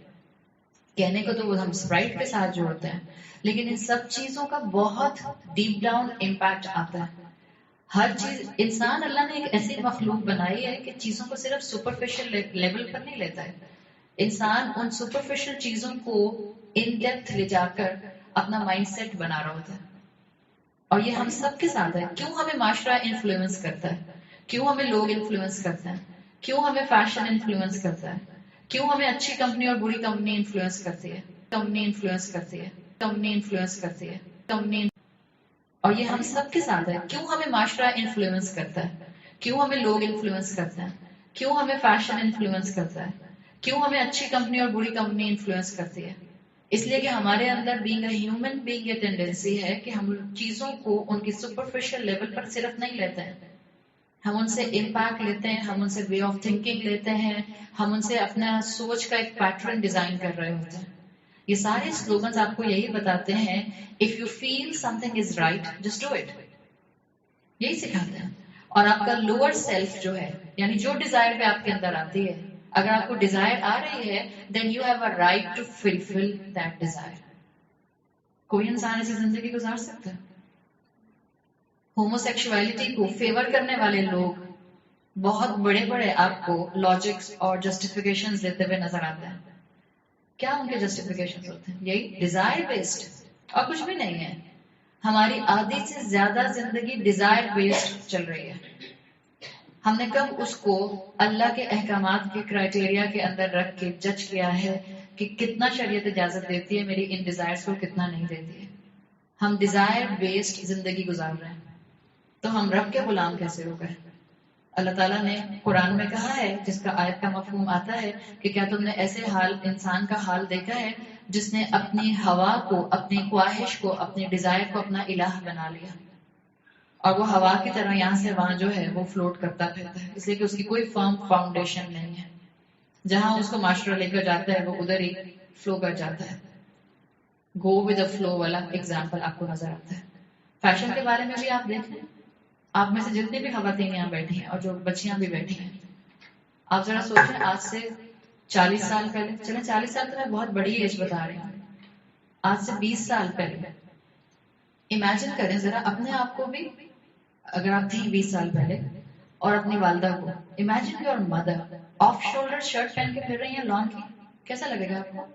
کہنے کو تو وہ ہم اسپرائٹ کے ساتھ جوڑتے ہیں، لیکن ان سب چیزوں کا بہت ڈیپ ڈاؤن امپیکٹ آتا ہے. ہر چیز، انسان اللہ نے ایک ایسی مخلوق بنائی ہے کہ چیزوں کو صرف سپرفیشل لیول پر نہیں لیتا ہے. انسان ان سپرفیشل چیزوں کو ان ڈیپتھ لے جا کر اپنا مائنڈ سیٹ بنا رہا ہوتا ہے. اور یہ ہم سب کے ساتھ ہے. کیوں ہمیں معاشرہ انفلوئنس کرتا ہے؟ کیوں ہمیں لوگ انفلوئنس کرتے ہیں؟ کیوں ہمیں فیشن انفلوئنس کرتا ہے؟ کیوں ہمیں اچھی کمپنی اور بری کمپنی انفلوئنس کرتی ہے؟ کمپنی انفلوئنس کرتی ہے، کمپنی انفلوئنس کرتی ہے، کمپنی. اور یہ ہم سب کے ساتھ ہے. کیوں ہمیں معاشرہ انفلوئنس کرتا ہے؟ کیوں ہمیں لوگ انفلوئنس کرتے ہیں؟ کیوں ہمیں فیشن انفلوئنس کرتا ہے؟ کیوں ہمیں اچھی کمپنی اور بری کمپنی انفلوئنس کرتی ہے؟ اس لیے کہ ہمارے اندر بینگ اے ہیومن بینگ یہ ٹینڈنسی ہے کہ ہم چیزوں کو ان کی سپرفیشل لیول پر صرف نہیں لیتے ہیں، ہم ان سے امپیکٹ لیتے ہیں، ہم ان سے وے آف تھنکنگ لیتے ہیں، ہم ان سے اپنا سوچ کا ایک پیٹرن ڈیزائن کر رہے ہوتے ہیں. یہ سارے سلوگنز آپ کو یہی بتاتے ہیں if you feel something is right just do it, یہی سکھاتے ہیں. اور آپ کا لوور سیلف جو ہے، یعنی جو ڈیزائر پہ آپ کے اندر آتی ہے، اگر آپ کو ڈیزائر آ رہی ہے then you have a right to fulfil that desire. کوئی انسان ایسی زندگی گزار سکتا ہے؟ ہومو سیکشوالٹی کو فیور کرنے والے لوگ بہت بڑے بڑے آپ کو لاجکس اور جسٹیفیکیشن دیتے ہوئے نظر آتے ہیں. کیا ان کے جسٹیفیکیشن ہوتے ہیں؟ یہی ڈیزائر بیسڈ اور کچھ بھی نہیں ہے. ہماری آدھی سے زیادہ زندگی ڈیزائر بیسڈ چل رہی ہے. ہم نے کب اس کو اللہ کے احکامات کے کرائٹیریا کے اندر رکھ کے جج کیا ہے کہ کتنا شریعت اجازت دیتی ہے میری ان ڈیزائرز کو، کتنا نہیں دیتی ہے. ہم ڈیزائر بیسڈ زندگی گزار رہے ہیں، تو ہم رب کے غلام کیسے ہو گئے؟ اللہ تعالیٰ نے قرآن میں کہا ہے، جس کا آیت کا مفہوم آتا ہے کہ کیا تم نے ایسے حال انسان کا حال دیکھا ہے جس نے اپنی ہوا کو، اپنی خواہش کو، اپنی ڈیزائر کو اپنا الہ بنا لیا، اور وہ ہوا کی طرح یہاں سے وہاں جو ہے وہ فلوٹ کرتا پھرتا ہے، اس لیے کہ اس کی کوئی فرم فاؤنڈیشن نہیں ہے. جہاں اس کو معاشرہ لے کر جاتا ہے وہ ادھر ہی فلو کر جاتا ہے. گو ود اے فلو والا ایگزامپل آپ کو نظر آتا ہے. فیشن کے بارے میں بھی آپ دیکھیں، آپ میں سے جتنی بھی خواتین یہاں بیٹھی ہیں اور جو بچیاں بھی بیٹھی ہیں، آپ ذرا سوچیں آج سے 40 سال پہلے، چلیں 40 سال تو میں بہت بڑی ایج بتا رہی ہوں، آج سے 20 سال پہلے امیجن کریں ذرا اپنے آپ کو بھی، اگر آپ تھیں 20 سال پہلے، اور اپنی والدہ کو. Imagine your mother of shoulder shirt پہن کے پھر رہی ہیں لان کی، کیسا لگے گا آپ کو؟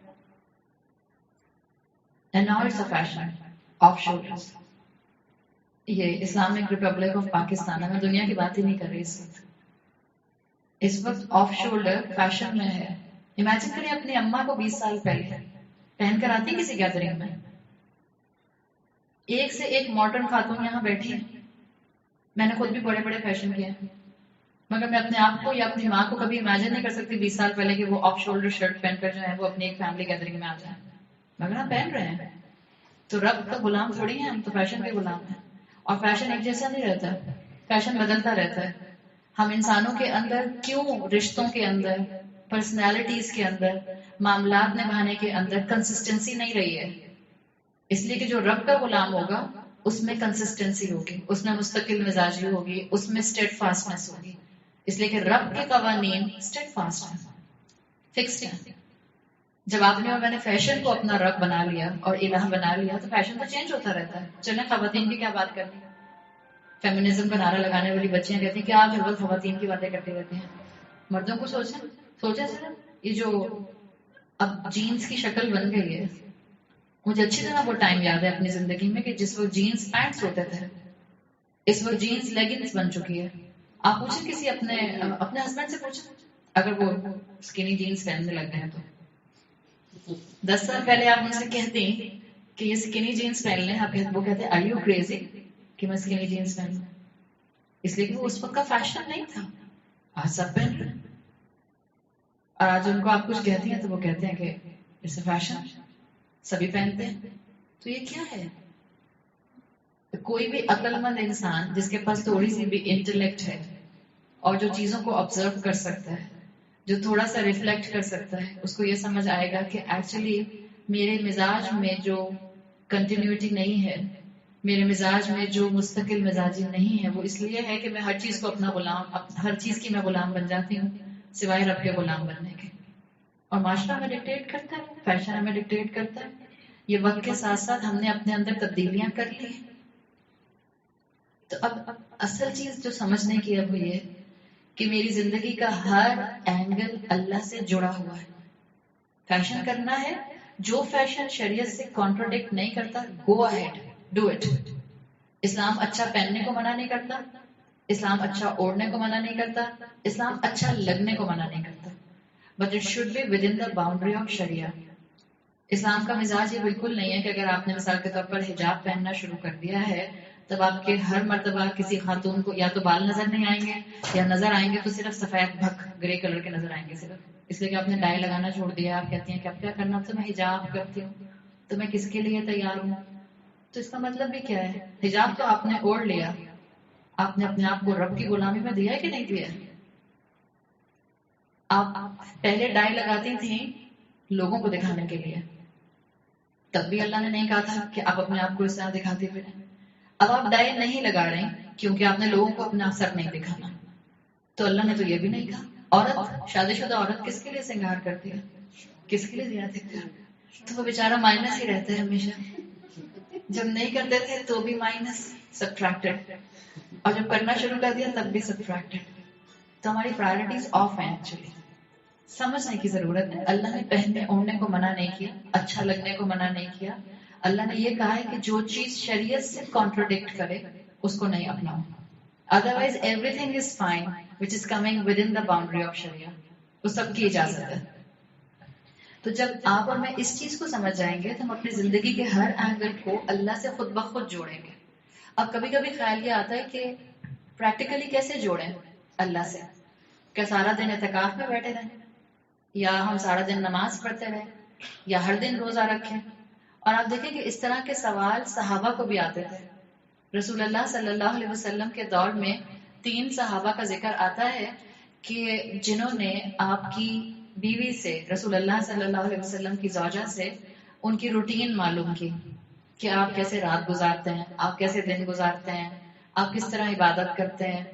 And now it's a fashion of shoulders. یہ اسلامک ریپبلک آف پاکستان ہے، میں دنیا کی بات ہی نہیں کر رہی اس وقت آف شولڈر فیشن میں ہے. امیجن کریں اپنی اماں کو 20 سال پہلے پہن کر آتی کسی گیدرنگ میں. ایک سے ایک ماڈرن خاتون یہاں بیٹھی ہے. میں نے خود بھی بڑے بڑے فیشن کیے ہیں، مگر میں اپنے آپ کو یا اپنی ماں کو کبھی امیجن نہیں کر سکتی 20 سال پہلے کہ وہ آف شولڈر شرٹ پہن کر جو ہے وہ اپنی ایک فیملی گیدرنگ میں آ جائیں. مگر ہم پہن رہے ہیں، تو رب کا غلام تھوڑی ہیں ہم، تو فیشن کے غلام ہیں. اور فیشن ایک جیسا نہیں رہتا، فیشن بدلتا رہتا ہے. ہم انسانوں کے اندر کیوں رشتوں کے اندر، پرسنالٹیز کے اندر، معاملات نبھانے کے اندر کنسسٹنسی نہیں رہی ہے؟ اس لیے کہ جو رب کا غلام ہوگا اس میں کنسسٹنسی ہوگی، اس میں مستقل مزاجی ہوگی، اس میں اسٹیڈ فاسٹنس ہوگی. اس لیے کہ رب کے قوانین اسٹیڈ فاسٹ ہیں، فکسڈ ہیں. جب آپ نے اور میں نے فیشن کو اپنا رب بنا لیا اور الہ بنا لیا تو فیشن تو چینج ہوتا رہتا ہے. چلیں خواتین کی کیا بات کرنی، فیمنزم کا نعرہ لگانے والی بچیاں کہتی ہیں کہ آپ ہر وقت خواتین کی باتیں کرتے رہتے ہیں. مردوں کو سوچیں سر، یہ جو اب جینس کی شکل بن گئی ہے، مجھے اچھی طرح وہ ٹائم یاد ہے اپنی زندگی میں کہ جس وقت جینس پینٹس ہوتے تھے، اس وقت جینس لیگنگس بن چکی ہے. آپ پوچھیں کسی اپنے ہسبینڈ سے پوچھیں اگر وہ اسکنی جینس پہننے لگ گئے ہیں تو 10 سال پہلے آپ ان سے کہتے ہیں کہ یہ اسکنی جینس پہن لیں، وہ کہتے ہیں آر یو کریزی کہ میں اسکنی جینس پہن لوں؟ اس لیے کہ وہ اس وقت کا فیشن نہیں تھا. آج سب پہن رہے ہیں، اور آج ان کو آپ کچھ کہتی ہیں تو وہ کہتے ہیں کہ اٹس اے فیشن، سبھی پہنتے ہیں. تو یہ کیا ہے؟ کوئی بھی عقل مند انسان جس کے پاس تھوڑی سی بھی انٹلیکٹ ہے اور جو چیزوں کو آبزرو کر سکتا ہے، جو تھوڑا سا ریفلیکٹ کر سکتا ہے، اس کو یہ سمجھ آئے گا کہ ایکچولی میرے مزاج میں جو کنٹینیوٹی نہیں ہے، میرے مزاج میں جو مستقل مزاجی نہیں ہے، وہ اس لیے ہے کہ میں ہر چیز کو اپنا غلام، ہر چیز کی میں غلام بن جاتی ہوں سوائے رب کے غلام بننے کے. اور معاشرہ ہمیں ڈکٹیٹ کرتا ہے، فیشن ہمیں ڈکٹیٹ کرتا ہے. یہ وقت کے ساتھ ساتھ ہم نے اپنے اندر تبدیلیاں کر لی. تو اب اصل چیز جو سمجھنے کی اب یہ کہ میری زندگی کا ہر اینگل اللہ سے جڑا ہوا ہے. فیشن کرنا ہے، جو فیشن شریعت سے کانٹراڈکٹ نہیں کرتا، گو اہیڈ، ڈو اٹ. اسلام اچھا پہننے کو منع نہیں کرتا، اسلام اچھا اوڑھنے کو منع نہیں کرتا، اسلام اچھا لگنے کو منع نہیں کرتا، but it should be within the boundary of Sharia. اسلام کا مزاج یہ بالکل نہیں ہے کہ اگر آپ نے مثال کے طور پر حجاب پہننا شروع کر دیا ہے تب آپ کے ہر مرتبہ کسی خاتون کو یا تو بال نظر نہیں آئیں گے، یا نظر آئیں گے تو صرف سفید بھک گرے کلر کے نظر آئیں گے، صرف اس لیے کہ آپ نے ڈائی لگانا چھوڑ دیا. آپ کہتی ہیں کہ اب کیا کرنا، تو میں حجاب کرتی ہوں، تو میں کس کے لیے تیار ہوں. تو اس کا مطلب بھی کیا ہے؟ حجاب تو آپ نے اوڑھ لیا، آپ نے اپنے آپ کو رب کی غلامی میں دیا کہ نہیں دیا؟ آپ پہلے ڈائی لگاتی تھیں لوگوں کو دکھانے کے لیے، تب بھی اللہ نے نہیں کہا تھا کہ آپ اپنے آپ کو اس طرح دکھاتے پھریں. اب آپ ڈائی نہیں لگا رہے کیونکہ آپ نے لوگوں کو اپنا سر نہیں دکھانا، تو اللہ نے تو یہ بھی نہیں کہا. عورت، شادی شدہ عورت کس کے لیے سنگار کرتی ہے، کس کے لیے زینت کرتی ہے؟ تو وہ بیچارہ مائنس ہی رہتا ہے ہمیشہ. جب نہیں کرتے تھے تو بھی مائنس، سبٹریکٹڈ، اور جب کرنا شروع کر دیا تب بھی سبٹریکٹڈ. تو ہماری پرائرٹیز آف ہیں. ایکچولی سمجھنے کی ضرورت ہے. اللہ نے پہننے اوڑھنے کو منع نہیں کیا، اچھا لگنے کو منع نہیں کیا. اللہ نے یہ کہا ہے کہ جو چیز شریعت سے کانٹروڈکٹ کرے اس کو نہیں اپناؤ. Otherwise everything is fine which is coming within the boundary of Sharia. وہ سب کی اجازت ہے. تو جب آپ اور میں اس چیز کو سمجھ جائیں گے تو ہم اپنی زندگی کے ہر اینگل کو اللہ سے خود بخود جوڑیں گے. اب کبھی کبھی خیال یہ آتا ہے کہ پریکٹیکلی کیسے جوڑیں اللہ سے. کیا سارا دن اعتکاف میں بیٹھے رہیں, یا ہم سارا دن نماز پڑھتے رہیں, یا ہر دن روزہ رکھیں؟ اور آپ دیکھیں کہ اس طرح کے سوال صحابہ کو بھی آتے تھے. رسول اللہ صلی اللہ علیہ وسلم کے دور میں 3 صحابہ کا ذکر آتا ہے کہ جنہوں نے آپ کی بیوی سے, رسول اللہ صلی اللہ علیہ وسلم کی زوجہ سے, ان کی روٹین معلوم کی کہ آپ کیسے رات گزارتے ہیں, آپ کیسے دن گزارتے ہیں, آپ کس طرح عبادت کرتے ہیں.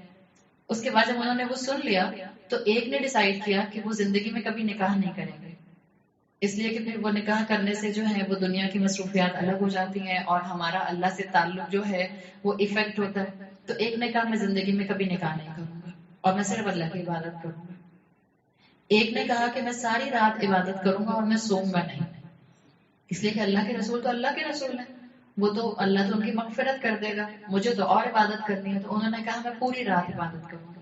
اس کے بعد جب انہوں نے وہ سن لیا تو ایک نے ڈیسائیڈ کیا کہ وہ زندگی میں کبھی نکاح نہیں کریں گے, اس لیے کہ پھر وہ نکاح کرنے سے جو ہے وہ دنیا کی مصروفیات الگ ہو جاتی ہیں اور ہمارا اللہ سے تعلق جو ہے وہ افیکٹ ہوتا ہے. تو ایک نے کہا میں زندگی میں کبھی نکاح نہیں کروں گا اور میں صرف اللہ کی عبادت کروں گا. ایک نے کہا کہ میں ساری رات عبادت کروں گا اور میں سوؤں گا نہیں, اس لیے کہ اللہ کے رسول تو اللہ کے رسول ہیں, وہ تو اللہ تو ان کی مغفرت کر دے گا, مجھے تو اور عبادت کرنی ہے. تو انہوں نے کہا میں پوری رات عبادت کروں گا.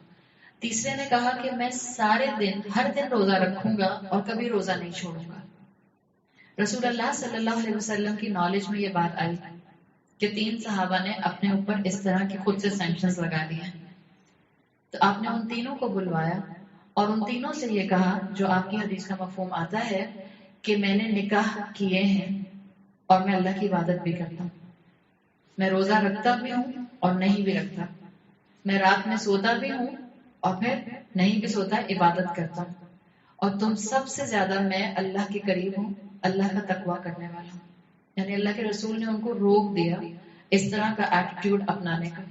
تیسرے نے کہا کہ میں سارے دن, ہر دن روزہ رکھوں گا اور کبھی روزہ نہیں چھوڑوں گا. رسول اللہ صلی اللہ علیہ وسلم کی نالج میں یہ بات آئی کہ 3 صحابہ نے اپنے اوپر اس طرح کی خود سے سینکشنز لگا دیے. تو آپ نے ان تینوں کو بلوایا اور ان تینوں سے یہ کہا جو آپ کی حدیث کا مفہوم آتا ہے کہ میں نے نکاح کیے ہیں اور میں اللہ کی عبادت بھی کرتا ہوں, میں روزہ رکھتا بھی ہوں اور نہیں بھی رکھتا, میں رات میں سوتا بھی ہوں اور پھر نہیں بھی سوتا, عبادت کرتا ہوں, اور تم سب سے زیادہ میں اللہ کے قریب ہوں, اللہ کا تقویٰ کرنے والا ہوں. یعنی اللہ کے رسول نے ان کو روک دیا اس طرح کا ایٹیٹیوڈ اپنانے کا.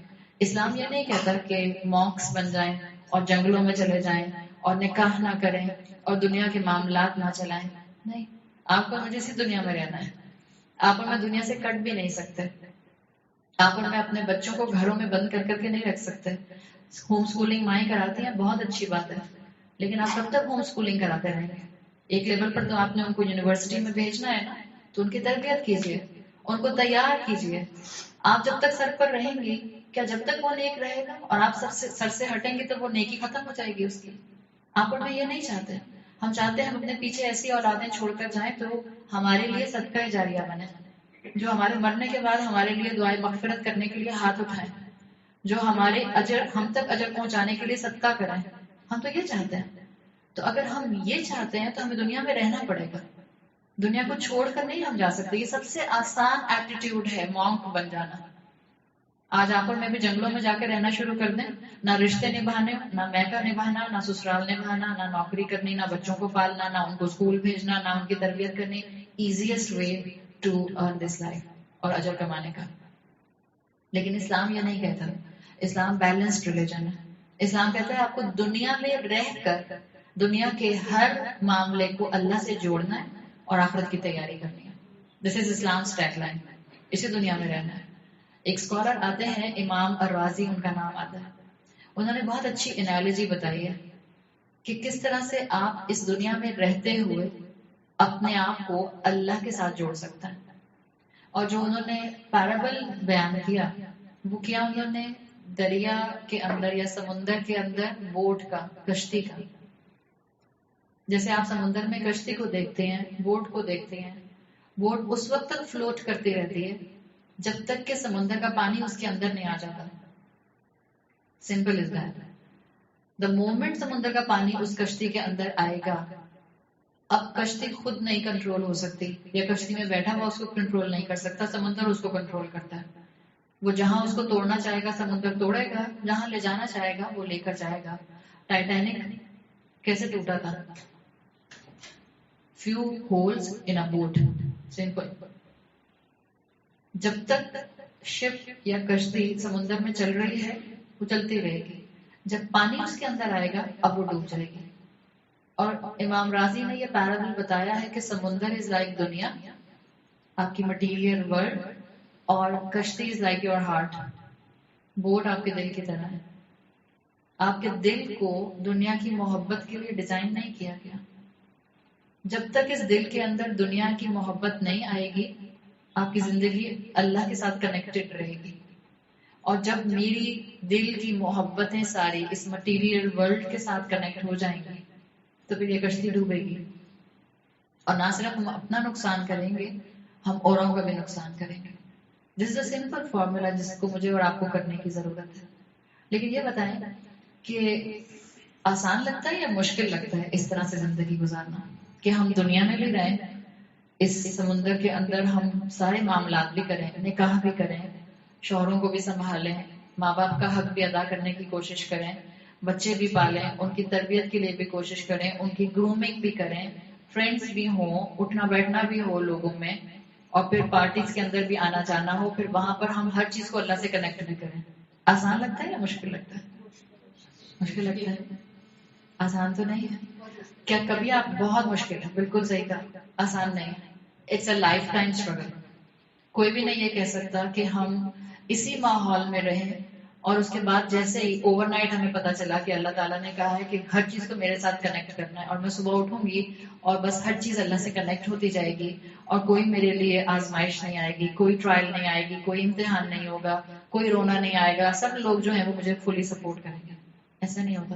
اسلام یہ نہیں کہتا کہ مونکس بن جائیں اور جنگلوں میں چلے جائیں اور نکاح نہ کریں اور دنیا کے معاملات نہ چلائیں. نہیں, آپ کو مجھے اسی دنیا میں رہنا ہے. آپ اور میں دنیا سے کٹ بھی نہیں سکتے. آپ اور میں اپنے بچوں کو گھروں میں بند کر کے نہیں رکھ سکتے. ہوم سکولنگ مائیں کراتی ہیں, بہت اچھی بات ہے, لیکن آپ کب تک ہوم سکولنگ کراتے رہیں گے؟ ایک لیول پر تو آپ نے ان کو یونیورسٹی میں بھیجنا ہے نا, تو ان کی تربیت کیجیے, ان کو تیار کیجیے. آپ جب تک سر پر رہیں گی, کیا جب تک وہ نیک رہے گا اور آپ سر سے ہٹیں گے تو وہ نیکی ختم ہو جائے گی اس کی؟ آپ اور میں یہ نہیں چاہتے. ہم چاہتے ہیں ہم اپنے پیچھے ایسی اولادیں چھوڑ کر جائیں تو ہمارے لیے صدقہ جاریہ بنے, جو ہمارے مرنے کے بعد ہمارے لیے دعائیں مغفرت کرنے کے لیے ہاتھ اٹھائیں, جو ہمارے اجر, ہم تک اجر پہنچانے کے لیے صدقہ کریں. ہم تو یہ چاہتے ہیں. تو اگر ہم یہ چاہتے ہیں تو ہمیں دنیا میں رہنا پڑے گا. دنیا کو چھوڑ کر نہیں ہم جا سکتے. یہ سب سے آسان ایٹیٹیوڈ ہے مونک بن جانا. آج آپ اور میں بھی جنگلوں میں جا کے رہنا شروع کر دیں, نہ رشتے نبھانے, نہ میکا نبھانا, نہ سسرال نبھانا, نہ نوکری کرنی, نہ بچوں کو پالنا, نہ ان کو اسکول بھیجنا, نہ ان کی تربیت کرنی. Easiest way to earn this life اور اجر کمانے کا. لیکن اسلام یہ نہیں کہتا. اسلام بیلنسڈ ریلیجن ہے. اسلام کہتا ہے آپ کو دنیا میں رہ کر دنیا کے ہر معاملے کو اللہ سے جوڑنا ہے اور آخرت کی تیاری کرنی ہے. دس از اسلام's ٹیگ لائن. اسی دنیا میں رہنا ہے. ایک اسکالر آتے ہیں, امام الرازی ان کا نام آتا ہے. انہوں نے بہت اچھی انالوجی بتائی ہے کہ کس طرح سے آپ اس دنیا میں رہتے ہوئے اپنے آپ کو اللہ کے ساتھ جوڑ سکتے ہیں. اور جو انہوں نے پیرابل بیان کیا وہ کیا انہوں نے دریا کے اندر یا سمندر کے اندر بوٹ کا, کشتی کا. جیسے آپ سمندر میں کشتی کو دیکھتے ہیں, بوٹ کو دیکھتے ہیں, بوٹ اس وقت تک فلوٹ کرتی رہتی ہے جب تک کہ سمندر کا پانی اس کے اندر نہیں آ جاتا. Simple is that. The moment سمندر کا پانی اس کشتی کے اندر آئے گا, اب کشتی خود نہیں کنٹرول ہو سکتی, یا کشتی میں بیٹھا ہوا اس کو کنٹرول نہیں کر سکتا, سمندر اس کو کنٹرول کرتا ہے. وہ جہاں اس کو توڑنا چاہے گا سمندر توڑے گا, جہاں لے جانا چاہے گا وہ لے کر جائے گا. ٹائٹینک کیسے ٹوٹا تھا؟ few holes in a boat. Simple. جب تک شپ یا کشتی سمندر میں چل رہی ہے وہ چلتی رہے گی. جب پانی اس کے اندر آئے گا اب وہ ڈوب جائے گی. اور امام راضی نے یہ پیرابل بتایا ہے کہ سمندر از لائک دنیا, آپ کی مٹیریل ورلڈ, اور کشتی is like your heart, boat آپ کے دل کی طرح ہے. آپ کے دل کو دنیا کی محبت کے لیے ڈیزائن نہیں کیا گیا. جب تک اس دل کے اندر دنیا کی محبت نہیں آئے گی آپ کی زندگی اللہ کے ساتھ کنیکٹڈ رہے گی. اور جب میری دل کی محبتیں ساری اس مٹیریل ورلڈ کے ساتھ کنیکٹ ہو جائیں گی تو پھر یہ کشتی ڈوبے گی. اور نہ صرف ہم اپنا نقصان کریں گے، ہم اوروں کا بھی نقصان کریں گے. دس از اے سمپل فارمولا جس کو مجھے اور آپ کو کرنے کی ضرورت ہے. لیکن یہ بتائیں کہ آسان لگتا ہے یا مشکل لگتا ہے اس طرح سے زندگی گزارنا کہ ہم دنیا میں بھی رہیں، اس سمندر کے اندر ہم سارے معاملات بھی کریں، نکاح بھی کریں، شوہروں کو بھی سنبھالیں، ماں باپ کا حق بھی ادا کرنے کی کوشش کریں، بچے بھی پالیں، ان کی تربیت کے لیے بھی کوشش کریں، ان کی گرومنگ بھی کریں، فرینڈز بھی ہوں، اٹھنا بیٹھنا بھی ہو لوگوں میں، اور پھر پارٹیز کے اندر بھی آنا جانا ہو، پھر وہاں پر ہم ہر چیز کو اللہ سے کنیکٹ بھی کریں. آسان لگتا ہے یا مشکل لگتا ہے؟ مشکل لگتا ہے. آسان تو نہیں ہے. کیا کبھی آپ بہت مشکل ہے، بالکل صحیح کہا، آسان نہیں ہے. It's a lifetime struggle. کوئی بھی نہیں یہ کہہ سکتا کہ ہم اسی ماحول میں رہیں اور اس کے بعد جیسے ہی اوور نائٹ ہمیں پتا چلا کہ اللہ تعالیٰ نے کہا ہے کہ ہر چیز کو میرے ساتھ کنیکٹ کرنا ہے، اور میں صبح اٹھوں گی اور بس ہر چیز اللہ سے کنیکٹ ہوتی جائے گی، اور کوئی میرے لیے آزمائش نہیں آئے گی، کوئی ٹرائل نہیں آئے گی، کوئی امتحان نہیں ہوگا، کوئی رونا نہیں آئے گا، سب لوگ جو ہیں وہ مجھے فلی سپورٹ کریں گے. ایسا نہیں ہوتا.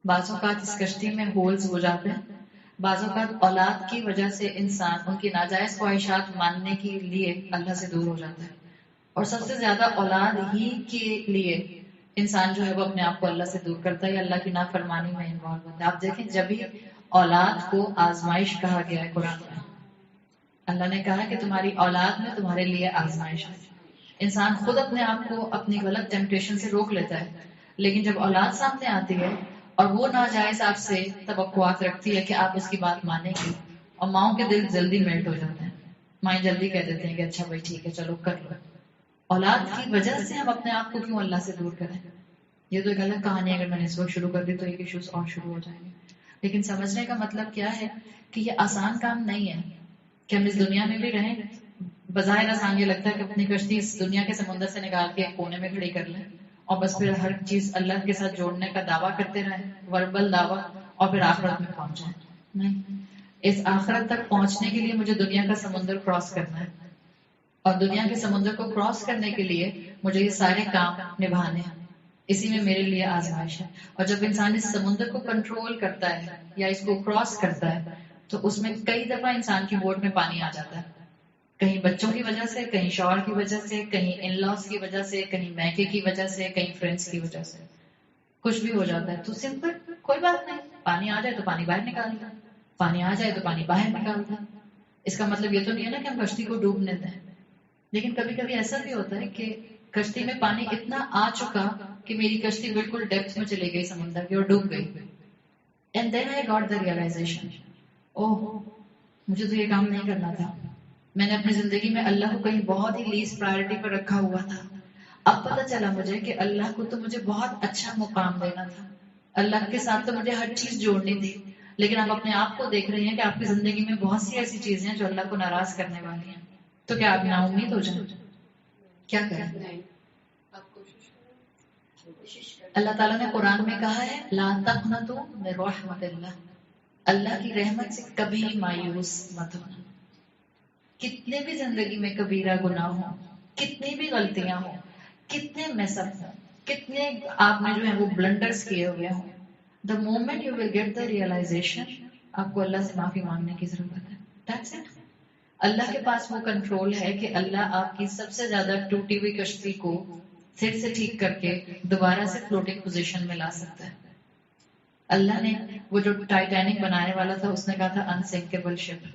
بعض اوقات اس کشتی میں ہولز ہو جاتے ہیں. بعض اوقات اولاد کی وجہ سے انسان ان کی ناجائز خواہشات ماننے کے لیے اللہ سے دور ہو جاتا ہے. اور سب سے زیادہ اولاد ہی کے لیے انسان جو ہے وہ اپنے آپ کو اللہ سے دور کرتا ہے یا اللہ کی نافرمانی میں انوالو ہوتا ہے. آپ دیکھیں جب بھی اولاد کو آزمائش کہا گیا ہے قرآن میں، اللہ نے کہا کہ تمہاری اولاد میں تمہارے لیے آزمائش ہے. انسان خود اپنے آپ کو اپنی غلط ٹیمپٹیشن سے روک لیتا ہے، لیکن جب اولاد سامنے آتی ہے اور وہ ناجائز آپ سے توقعات رکھتی ہے کہ آپ اس کی بات مانیں گے، اور ماؤں کے دل جلدی میلٹ ہو جاتے ہیں. مائیں جلدی کہہ دیتے ہیں کہ اچھا بھائی ٹھیک ہے چلو کر لو. اولاد کی وجہ سے ہم اپنے آپ کو کیوں اللہ سے دور کریں؟ یہ تو ایک الگ کہانی ہے، اگر میں نے اس وقت شروع کر دی تو ایک ایشوز اور شروع ہو جائیں گے. لیکن سمجھنے کا مطلب کیا ہے کہ یہ آسان کام نہیں ہے کہ ہم اس دنیا میں بھی رہیں. بظاہر آسان یہ لگتا ہے کہ اپنی کشتی اس دنیا کے سمندر سے نکال کے ایک کونے میں کھڑی کر لیں اور بس پھر ہر چیز اللہ کے ساتھ جوڑنے کا دعویٰ کرتے رہیں، وربل دعویٰ، اور پھر آخرت میں پہنچ جائیں. نہیں، اس آخرت تک پہنچنے کے لیے مجھے دنیا کا سمندر کراس کرنا ہے، اور دنیا کے سمندر کو کراس کرنے کے لیے مجھے یہ سارے کام نبھانے ہیں. اسی میں میرے لیے آزمائش ہے. اور جب انسان اس سمندر کو کنٹرول کرتا ہے یا اس کو کراس کرتا ہے تو اس میں کئی دفعہ انسان کی بوٹ میں پانی آ جاتا ہے. کہیں بچوں کی وجہ سے، کہیں شوہر کی وجہ سے، کہیں ان لاس کی وجہ سے، کہیں میکے کی وجہ سے، کہیں فرینڈس کی وجہ سے، کچھ بھی ہو جاتا ہے. تو سمپل، کوئی بات نہیں، پانی آ جائے تو پانی باہر نکال دیں، پانی آ جائے تو پانی باہر نکال دیں. اس کا مطلب یہ تو نہیں ہے نا کہ ہم کشتی کو ڈوبنے دیں. لیکن کبھی کبھی ایسا بھی ہوتا ہے کہ کشتی میں پانی اتنا آ چکا کہ میری کشتی بالکل ڈیپتھ میں چلی گئی سمندر کی اور ڈوب گئی. And then I got the realization, اوہ مجھے تو یہ کام نہیں کرنا تھا. میں نے اپنی زندگی میں اللہ کو کہیں بہت ہی لیسٹ پرائرٹی پر رکھا ہوا تھا. اب پتہ چلا مجھے کہ اللہ کو تو مجھے بہت اچھا مقام دینا تھا، اللہ کے ساتھ تو مجھے ہر چیز جوڑنی تھی. لیکن آپ اپنے آپ کو دیکھ رہے ہیں کہ آپ کی زندگی میں بہت سی ایسی چیزیں ہیں جو اللہ کو ناراض کرنے والی ہیں. تو کیا آپ نا امید ہو جائیں؟ کیا کریں؟ اللہ تعالیٰ نے قرآن میں کہا ہے لا تقنطوا من رحمت اللہ، اللہ کی رحمت سے کبھی مایوس مت ہونا. کتنے بھی زندگی میں کبیرہ گناہ ہوں، کتنی بھی غلطیاں ہوں، کتنے میس اپ ہوں، کتنے آپ نے جو ہے وہ بلنڈرز کیے ہوئے ہوں، the moment you will get the realization آپ کو اللہ سے معافی مانگنے کی ضرورت ہے. That's it. اللہ کے پاس وہ کنٹرول ہے کہ اللہ آپ کی سب سے زیادہ ٹوٹی ہوئی کشتی کو پھر سے ٹھیک کر کے دوبارہ سے فلوٹنگ پوزیشن میں لا سکتا ہے. اللہ نے وہ جو ٹائٹینک بنانے والا تھا اس نے کہا تھا انسنکیبل شپ،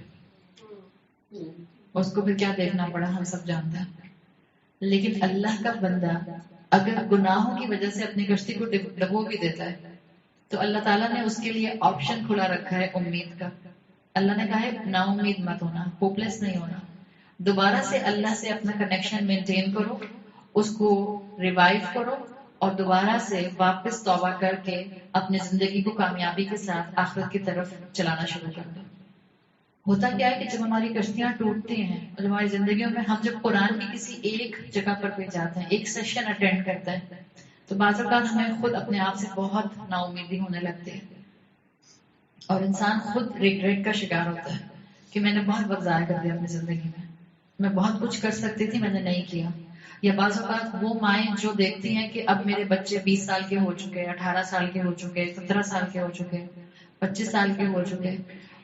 اس کو پھر کیا دیکھنا پڑا ہم سب جانتے ہیں. لیکن اللہ کا بندہ اگر گناہوں کی وجہ سے اپنی کشتی کو ڈبو بھی دیتا ہے تو اللہ تعالیٰ نے اس کے لیے آپشن کھلا رکھا ہے امید کا. اللہ نے کہا ہے نا امید مت ہونا، ہوپلیس نہیں ہونا. دوبارہ سے اللہ سے اپنا کنیکشن مینٹین کرو، اس کو ریوائیو کرو، اور دوبارہ سے واپس توبہ کر کے اپنی زندگی کو کامیابی کے ساتھ آخرت کی طرف چلانا شروع کر دو. ہوتا کیا ہے کہ جب ہماری کشتیاں ٹوٹتی ہیں اور ہماری زندگیوں میں ہم جب قرآن کی کسی ایک جگہ پر بھی جاتے ہیں، ایک سیشن اٹینڈ کرتے ہیں، تو بعض اوقات ہمیں خود اپنے آپ سے بہت نا امیدی ہونے لگتی ہے اور انسان خود ریگریٹ کا شکار ہوتا ہے کہ میں نے بہت وقت ضائع کر دیا اپنی زندگی میں. میں بہت کچھ کر سکتی تھی، میں نے نہیں کیا. یا بعض اوقات وہ مائیں جو دیکھتی ہیں کہ اب میرے بچے 20 سال کے ہو چکے، 18 سال کے ہو چکے، 17 سال کے ہو چکے، 25 سال کے ہو چکے،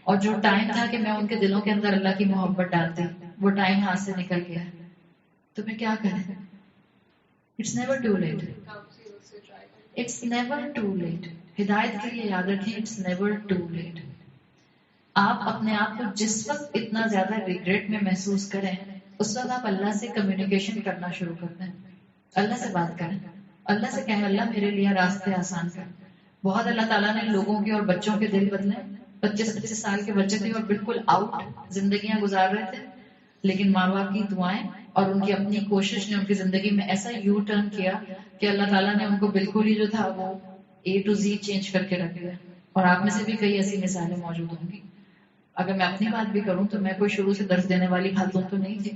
اور جو ٹائم تھا کہ میں ان کے دلوں کے اندر اللہ کی محبت ڈالتی، وہ ٹائم ہاتھ سے نکل گیا. تو میں کیا کریں؟ It's never too late. It's never too late. ہدایت کے لیے یاد رکھیں، اٹس نیور ٹو لیٹ. آپ اپنے آپ کو جس وقت اتنا زیادہ ریگریٹ میں محسوس کریں، اس وقت آپ اللہ سے کمیونیکیشن کرنا شروع کر دیں. اللہ سے بات کریں، اللہ سے کہیں اللہ میرے لیے راستے آسان کر. بہت اللہ تعالیٰ نے لوگوں کے اور بچوں کے دل بدلے. 25-25 سال کے بچے تھے اور بالکل آؤٹ زندگیاں گزار رہے تھے، لیکن ماں باپ کی دعائیں اور ان کی اپنی کوشش نے ان کی زندگی میں ایسا یو ٹرن کیا کہ اللہ تعالیٰ نے ان کو بالکل ہی جو تھا وہ A to Z چینج کر کے رکھ دیا. اور آپ میں سے بھی کئی ایسی مثالیں موجود ہوں گی. اگر میں اپنی بات بھی کروں تو میں کوئی شروع سے درس دینے والی خاتون تو نہیں تھی.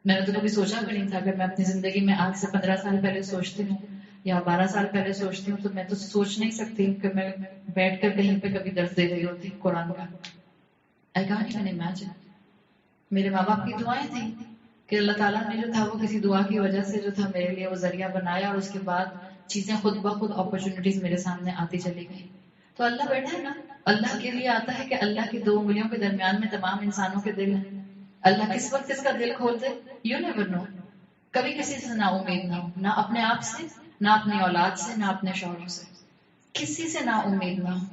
میں نے تو کبھی سوچا بھی نہیں تھا. اگر میں اپنی زندگی میں آج سے 15 سال پہلے سوچتی ہوں یا 12 سال پہلے سوچتی ہوں تو میں تو سوچ نہیں سکتی کہ میں بیٹھ کر کہیں پہ کبھی درس دے رہی ہوتی قرآن کا. I can't even imagine. میرے ماں باپ کی دعائیں تھیں کہ اللہ تعالیٰ نے جو تھا وہ کسی دعا کی وجہ سے جو تھا میرے لیے وہ ذریعہ بنایا، اور اس کے بعد چیزیں خود بخود اپرچونیٹیز میرے سامنے آتی چلی گئی. تو اللہ بیٹھا ہے نا، اللہ کے لیے آتا ہے کہ اللہ کی 2 انگلیوں کے درمیان میں تمام انسانوں کے دل ہیں. اللہ کس وقت اس کا دل کھول دے، یو نیور نو. کبھی کسی سے نا امید نہ ہو، نہ اپنے آپ سے، نہ اپنی اولاد سے، نہ اپنے شوہروں سے، کسی سے نا امید نہ ہو.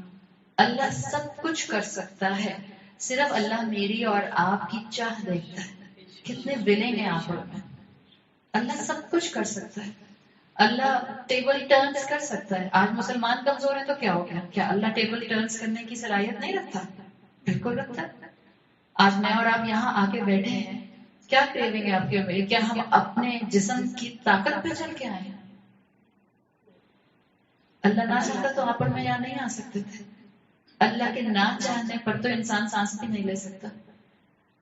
اللہ سب کچھ کر سکتا ہے، صرف اللہ میری اور آپ کی چاہ دیکھتا ہے. کتنے ولنگ ہیں آپ اور میں. اللہ سب کچھ کر سکتا ہے. اللہ ٹیبل ٹرنز کر سکتا ہے. آج مسلمان کمزور ہے تو کیا ہو گیا؟ کیا اللہ ٹیبل ٹرنز کرنے کی صلاحیت نہیں رکھتا؟ بالکل رکھتا ہے. آج میں اور آپ یہاں آ کے بیٹھے ہیں، کیا کریونگ ہے آپ کی اور میری؟ کیا ہم اپنے جسم کی طاقت پہ چل کے آئے ہیں؟ اللہ نہ چاہتا تو آپ اور میں یہاں نہیں آ سکتے تھے. اللہ کے نہ چاہنے پر تو انسان سانس بھی نہیں لے سکتا.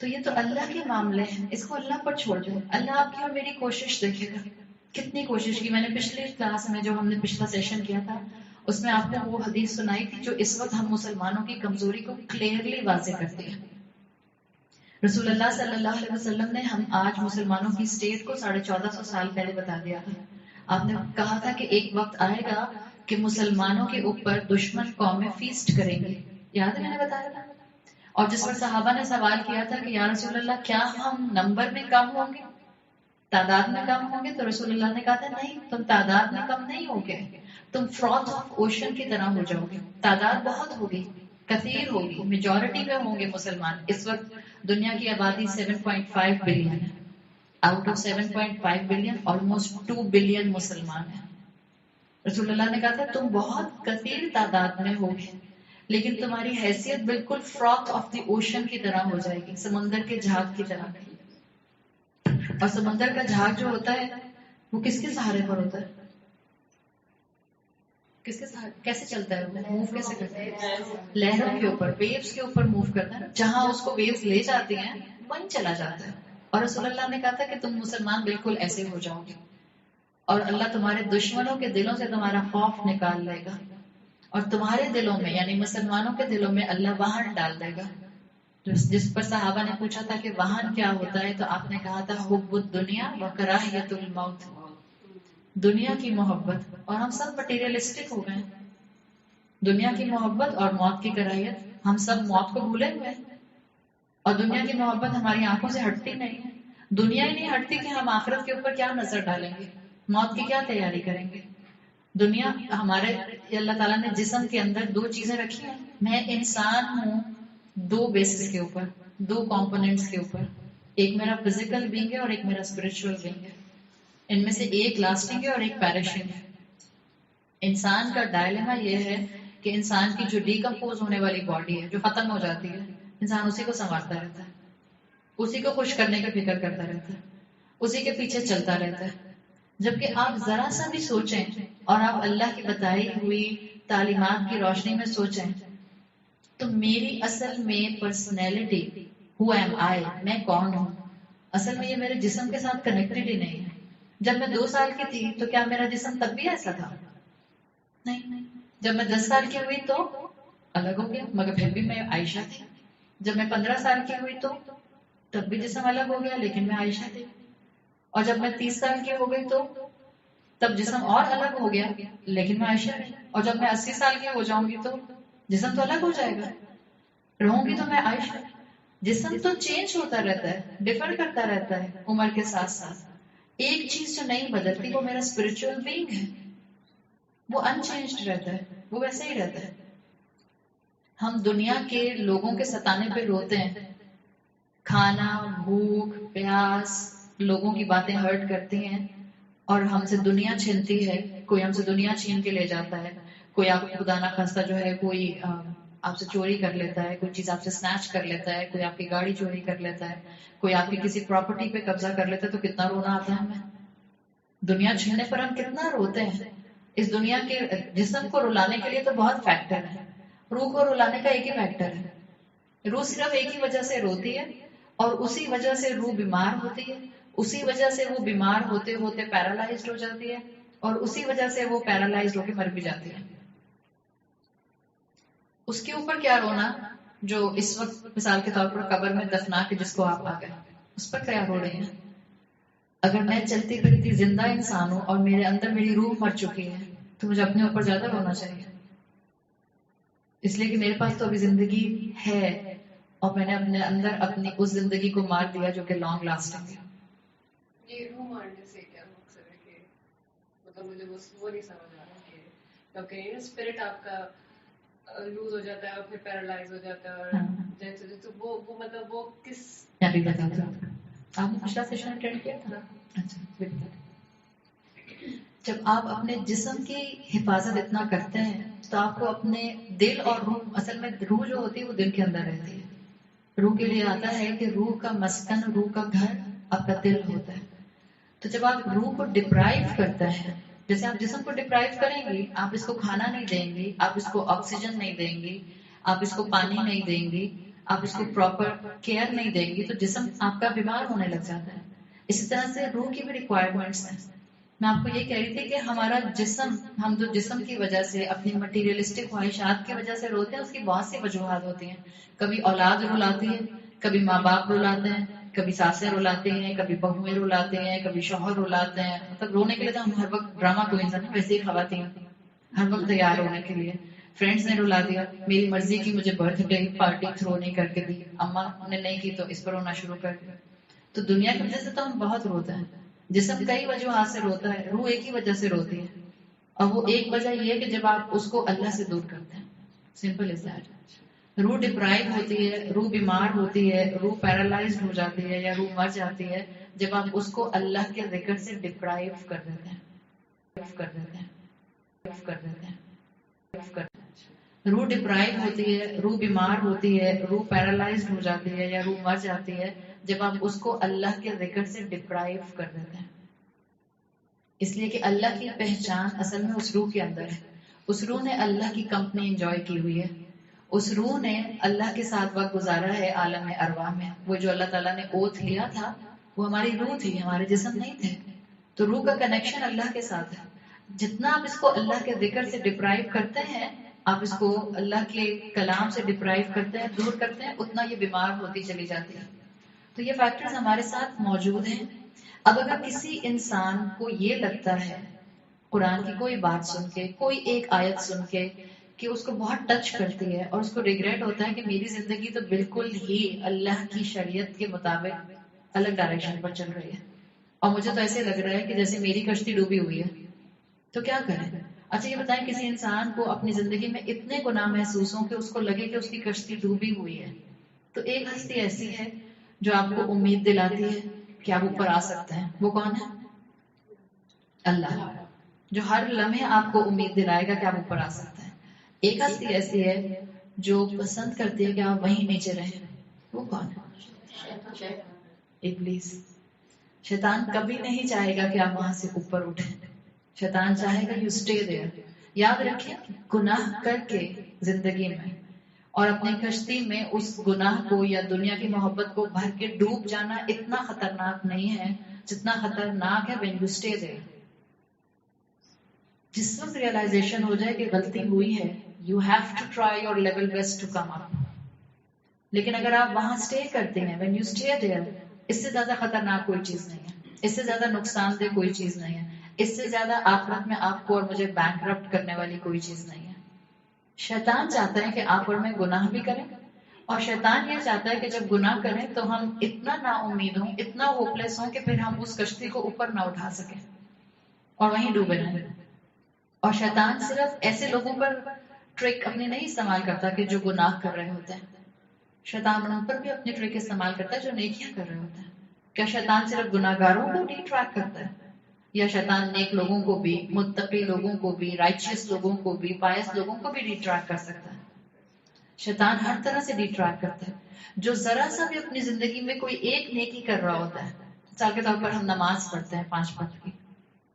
تو یہ تو اللہ کے معاملے ہیں، اس کو اللہ پر چھوڑ دیں. اللہ آپ کی اور میری کوشش دیکھے گا. کتنی کوشش کی. میں نے پچھلی کلاس میں جو ہم نے پچھلا سیشن کیا تھا اس میں آپ نے وہ حدیث سنائی تھی جو اس وقت ہم مسلمانوں کی کمزوری کو کلیئرلی واضح کرتی ہے. رسول اللہ صلی اللہ علیہ وسلم نے ہم آج مسلمانوں کی اسٹیٹ کو 1450 سال پہلے بتا دیا تھا. آپ نے کہا تھا کہ ایک وقت آئے گا کہ مسلمانوں کے اوپر دشمن قومیں فیسٹ کریں گی. یاد ہے میں نے بتایا تھا؟ اور جس پر صحابہ نے سوال کیا تھا کہ یا رسول اللہ کیا ہم نمبر میں کم ہوں گے، تعداد میں کم ہوں گے؟ تو رسول اللہ نے کہا تھا نہیں، تم تعداد میں کم نہیں ہوگے، تم فروتھ آف اوشن کی طرح ہو جاؤ گے. تعداد بہت ہوگی، کثیر ہوگی، میجورٹی میں ہوں گے مسلمان. اس وقت دنیا کی آبادی 7.5 بلین ہے. Out of 7.5 billion almost 2 billion مسلمان ہیں. رسول اللہ نے کہا تھا تم بہت کثیر تعداد میں ہوگے، لیکن تمہاری حیثیت بالکل فروتھ آف دی اوشن کی طرح ہو جائے گی، سمندر کے جھاگ کی طرح. اور سمندر کا جھاگ جو ہوتا ہے وہ کس کے سہارے پر ہوتا ہے؟ کس کے سہارے؟ کیسے چلتا ہے وہ؟ موو کیسے کرتا ہے؟ لہروں کے اوپر، ویوز کے اوپر موو کرتا ہے. جہاں اس کو ویوز لے جاتی ہیں وہیں چلا جاتا ہے. اور رسول اللہ نے کہا تھا کہ تم مسلمان بالکل ایسے ہو جاؤ گے، اور اللہ تمہارے دشمنوں کے دلوں سے تمہارا خوف نکال لے گا، اور تمہارے دلوں میں یعنی مسلمانوں کے دلوں میں اللہ وہن ڈال دے گا. جس پر صحابہ نے پوچھا تھا کہ وہن کیا ہوتا ہے تو آپ نے کہا تھا حب الدنیا و کراہیت الموت، دنیا کی محبت. اور ہم سب مٹیریلسٹک ہو گئے. دنیا کی محبت اور موت کی کراہیت، ہم سب موت کو بھولے ہوئے ہیں. اور دنیا کی محبت ہماری آنکھوں سے ہٹتی نہیں ہے. دنیا ہی نہیں ہٹتی کہ ہم آخرت کے اوپر کیا نظر ڈالیں گے، موت کی کیا تیاری کریں گے. دنیا ہمارے اللہ تعالیٰ نے جسم کے اندر 2 چیزیں رکھی ہیں. میں انسان ہوں 2 بیسس کے اوپر، 2 کمپوننٹس کے اوپر. ایک میرا فزیکل بینگ ہے اور ایک میرا اسپرچل بینگ ہے. ان میں سے ایک لاسٹنگ ہے اور ایک پیرشنگ ہے. انسان کا ڈائلیما یہ ہے کہ انسان کی جو ڈیکمپوز ہونے والی باڈی ہے، جو ختم ہو جاتی ہے، انسان اسی کو سنوارتا رہتا ہے، اسی کو خوش کرنے کا فکر کرتا رہتا ہے، اسی کے پیچھے چلتا رہتا ہے. جبکہ آپ ذرا سا بھی سوچیں اور آپ اللہ کی بتائی ہوئی تعلیمات کی روشنی میں سوچیں تو میری اصل میں پرسنالٹی ہو ایم آئی، میں کون ہوں، اصل میں یہ میرے جسم کے ساتھ کنیکٹڈ ہی نہیں ہے. جب میں 2 سال کی تھی تو کیا میرا جسم تب بھی ایسا تھا؟ نہیں. جب میں 10 سال کی ہوئی تو الگ ہو گیا، مگر پھر بھی میں عائشہ تھی. جب میں 15 سال کی ہوئی تو تب بھی جسم الگ ہو گیا لیکن میں عائشہ تھی. اور جب میں 30 سال کی ہو گئی تو تب جسم اور الگ ہو گیا لیکن میں عائشہ تھی. اور جب میں 80 سال کی ہو جاؤں گی تو جسم تو الگ ہو جائے گا, رہوں گی تو میں عائشہ. جسم تو چینج ہوتا رہتا ہے, ڈفر کرتا رہتا ہے عمر کے ساتھ ساتھ. ایک چیز جو نہیں بدلتی وہ میرا اسپرچل بینگ ہے, وہ انچینجڈ رہتا ہے, وہ ویسے ہی رہتا ہے. ہم دنیا کے لوگوں کے ستانے پہ روتے ہیں, کھانا, بھوک, پیاس, لوگوں کی باتیں ہرٹ کرتی ہیں اور ہم سے دنیا چھینتی ہے. کوئی ہم سے دنیا چھین کے لے جاتا ہے, کوئی آپ کو خدا نہ خواستہ جو ہے کوئی آپ سے چوری کر لیتا ہے, کوئی چیز آپ سے سنیچ کر لیتا ہے, کوئی آپ کی گاڑی چوری کر لیتا ہے, کوئی آپ کی کسی پراپرٹی پہ قبضہ کر لیتا ہے, تو کتنا رونا آتا ہے ہمیں. دنیا چھیننے پر ہم کتنا روتے ہیں. اس دنیا کے جسم کو رلانے کے لیے تو بہت فیکٹر ہے, روح کو رلانے کا ایک ہی فیکٹر ہے. روح صرف ایک ہی وجہ سے روتی ہے اور اسی وجہ سے روح بیمار ہوتی ہے, اسی وجہ سے وہ بیمار ہوتے ہوتے پیرالائزڈ ہو جاتی ہے اور اسی وجہ سے وہ پیرالائزڈ ہو کے مر بھی جاتی ہے. اس کے اوپر کیا رونا جو اس وقت مثال کے طور پر قبر میں دفنا کے جس کو آپ آ گئے, اس پر کیا رو رہے ہیں؟ اگر میں چلتی پھرتی زندہ انسان ہوں اور میرے اندر میری روح مر چکی ہے تو مجھے اپنے اوپر زیادہ رونا چاہیے, اس لیے کہ میرے پاس تو ابھی زندگی ہے اور میں نے اپنے اندر اپنی اس زندگی کو مار دیا جو کہ لانگ لاسٹنگ ہے. یہ روح مارنے سے کیا مقصد ہے کہ مطلب مجھے وہ نہیں سمجھ آ رہا کہ کیونکہ اسپرٹ آپ کا لوز ہو جاتا ہے اور پھر پیرالائز ہو جاتا ہے اور جیسے تو وہ مطلب وہ کس ابھی بتاتا ہوں. آپ نے پچھلا سیشن اٹینڈ کیا تھا؟ اچھا, جب آپ اپنے جسم کی حفاظت اتنا کرتے ہیں تو آپ کو اپنے دل اور روح, اصل میں روح جو ہوتی ہے وہ دل کے اندر رہتی ہے. روح کے لیے آتا ہے کہ روح کا مسکن, روح کا گھر آپ کا دل ہوتا ہے. تو جب آپ روح کو ڈپرائیو کرتے ہیں, جیسے آپ جسم کو ڈپرائیو کریں گی, آپ اس کو کھانا نہیں دیں گی, آپ اس کو آکسیجن نہیں دیں گی, آپ اس کو پانی نہیں دیں گی, آپ اس کو پراپر کیئر نہیں دیں گی, تو جسم آپ کا بیمار ہونے لگ جاتا ہے. اسی طرح سے روح کی بھی ریکوائرمنٹس ہیں. میں آپ کو یہ کہہ رہی تھی کہ ہمارا جسم, ہم جو جسم کی وجہ سے اپنی مٹیریلسٹک خواہشات کی وجہ سے روتے ہیں, اس کی بہت سی وجوہات ہوتی ہیں. کبھی اولاد رلاتی ہے, کبھی ماں باپ رلاتے ہیں, کبھی ساسیں رلاتے ہیں, کبھی بہویں رلاتے ہیں, کبھی شوہر رلاتے ہیں. مطلب رونے کے لیے تو ہم ہر وقت ڈرامہ کوئنز ہیں, ویسے ہی خواتین ہر وقت تیار ہونے کے لیے. فرینڈس نے رلا دیا, میری مرضی کی مجھے برتھ ڈے پارٹی تھرو نہیں کر کے دی, اماں نے نہیں کی تو اس پر رونا شروع کر دیا. تو دنیا کی وجہ سے تو ہم بہت روتے ہیں. جسم کئی وجوہات سے روتا ہے, روح ایک ہی وجہ سے روتی ہے, اور وہ ایک وجہ یہ ہے کہ جب آپ اس کو اللہ سے دور کرتے ہیں. Simple is that. روح ڈپرائیو ہوتی ہے, روح بیمار ہوتی ہے, روح پیرالائزڈ ہو جاتی ہے یا روح مر جاتی ہے جب آپ اس کو اللہ کے ذکر سے ڈپرائیو کر دیتے ہیں. روح ڈپرائیو ہوتی ہے, روح بیمار ہوتی ہے, روح پیرالائزڈ ہو جاتی ہے یا روح مر جاتی ہے جب آپ اس کو اللہ کے ذکر سے ڈپرائیو کر دیتے ہیں. اس لیے کہ اللہ کی پہچان اصل میں اس روح کے اندر ہے. اس روح نے اللہ کی کمپنی انجوائے کی ہوئی ہے, اس روح نے اللہ کے ساتھ وقت گزارا ہے عالم ارواح میں. وہ جو اللہ تعالیٰ نے اوتھ لیا تھا وہ ہماری روح تھی, ہمارے جسم نہیں تھے. تو روح کا کنیکشن اللہ کے ساتھ ہے. جتنا آپ اس کو اللہ کے ذکر سے ڈپرائیو کرتے ہیں, آپ اس کو اللہ کے کلام سے ڈپرائیو کرتے ہیں, دور کرتے ہیں, اتنا یہ بیمار ہوتی چلی جاتی ہے. تو یہ فیکٹرز ہمارے ساتھ موجود ہیں. اب اگر کسی انسان کو یہ لگتا ہے قرآن کی کوئی بات سن کے, کوئی ایک آیت سن کے کہ اس کو بہت ٹچ کرتی ہے اور اس کو ریگریٹ ہوتا ہے کہ میری زندگی تو بالکل ہی اللہ کی شریعت کے مطابق الگ ڈائریکشن پر چل رہی ہے, اور مجھے تو ایسے لگ رہا ہے کہ جیسے میری کشتی ڈوبی ہوئی ہے, تو کیا کریں؟ اچھا یہ بتائیں, کسی انسان کو اپنی زندگی میں اتنے گناہ محسوس ہوں کہ اس کو لگے کہ اس کی کشتی ڈوبی ہوئی ہے, تو ایک ہستی ایسی ہے جو آپ کو امید دلاتی ہے کہ آپ اوپر آ سکتے ہیں. وہ کون ہے؟ اللہ, جو ہر لمحے آپ کو امید دلائے گا کہ آپ اوپر آ سکتے ہیں. ایک ہستی ایسی ہے جو پسند کرتی ہے کہ آپ وہیں نیچے رہیں. وہ کون ہے؟ ابلیس. شیطان کبھی نہیں چاہے گا کہ آپ وہاں سے اوپر اٹھیں. شیطان چاہے گا یو اسٹے دیئر. یاد رکھیں, گناہ کر کے زندگی میں اور اپنی کشتی میں اس گناہ کو یا دنیا کی محبت کو بھر کے ڈوب جانا اتنا خطرناک نہیں ہے جتنا خطرناک ہے when you stay there. جس وقت ریئلائزیشن ہو جائے کہ غلطی ہوئی ہے, you have to try your level best to come up. لیکن اگر آپ وہاں اسٹے کرتے ہیں, when you stay there, اس سے زیادہ خطرناک کوئی چیز نہیں ہے, اس سے زیادہ نقصان دہ کوئی چیز نہیں ہے, اس سے زیادہ آخرت میں آپ کو اور مجھے بینکرپٹ کرنے والی کوئی چیز نہیں ہے. شیطان چاہتا ہے کہ آپ اور میں گناہ بھی کریں, اور شیطان یہ چاہتا ہے کہ جب گناہ کریں تو ہم اتنا نا امید ہوں, اتنا ہوپلیس ہوں کہ پھر ہم اس کشتی کو اوپر نہ اٹھا سکیں اور وہیں ڈوبے رہیں. اور شیطان صرف ایسے لوگوں پر ٹرک اپنی نہیں استعمال کرتا کہ جو گناہ کر رہے ہوتے ہیں, شیطان ان پر بھی اپنی ٹرک استعمال کرتا ہے جو نیکیاں کر رہے ہوتے ہیں. کیا شیطان صرف گناہ گاروں کو ڈی ٹریک کرتا ہے, یا شیطان نیک لوگوں کو بھی, متقی لوگوں کو بھی, رائچیس لوگوں کو بھی, پائس لوگوں کو بھی ڈی ٹریک کر سکتا ہے؟ شیطان ہر طرح سے ڈی ٹریک کرتا ہے. جو ذرا سا بھی اپنی زندگی میں کوئی ایک نیکی کر رہا ہوتا ہے, مثال کے طور پر ہم نماز پڑھتے ہیں 5 وقت کی,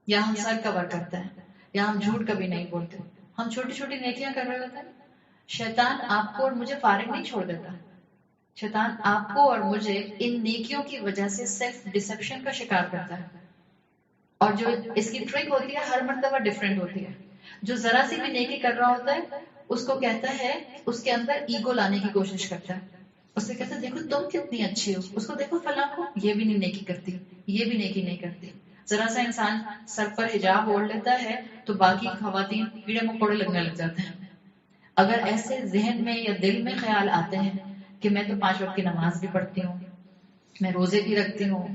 یا ہم سر کور کرتے ہیں, یا ہم جھوٹ کبھی نہیں بولتے, ہم چھوٹی چھوٹی نیکیاں کر رہے ہوتے ہیں, شیطان آپ کو اور مجھے فارغ نہیں چھوڑ دیتا. شیطان آپ کو اور مجھے ان نیکیوں کی وجہ سے سیلف ڈسپشن کا شکار کرتا ہے. اور جو اس کی ٹرک ہوتی ہے ہر مرتبہ ڈفرینٹ ہوتی ہے. جو ذرا سی بھی نیکی کر رہا ہوتا ہے اس کو کہتا ہے, اس کے اندر ایگو لانے کی کوشش کرتا ہے. اس سے کہتا ہے دیکھو تم کتنی اچھی ہو, اس کو دیکھو فلاں کو, یہ بھی نہیں نیکی کرتی, یہ بھی نیکی نہیں کرتی. ذرا سا انسان سر پر حجاب اوڑھ لیتا ہے تو باقی خواتین کیڑے مکوڑے لگنے لگ جاتے ہیں. اگر ایسے ذہن میں یا دل میں خیال آتے ہیں کہ میں تو 5 وقت کی نماز بھی پڑھتی ہوں, میں روزے بھی رکھتی ہوں,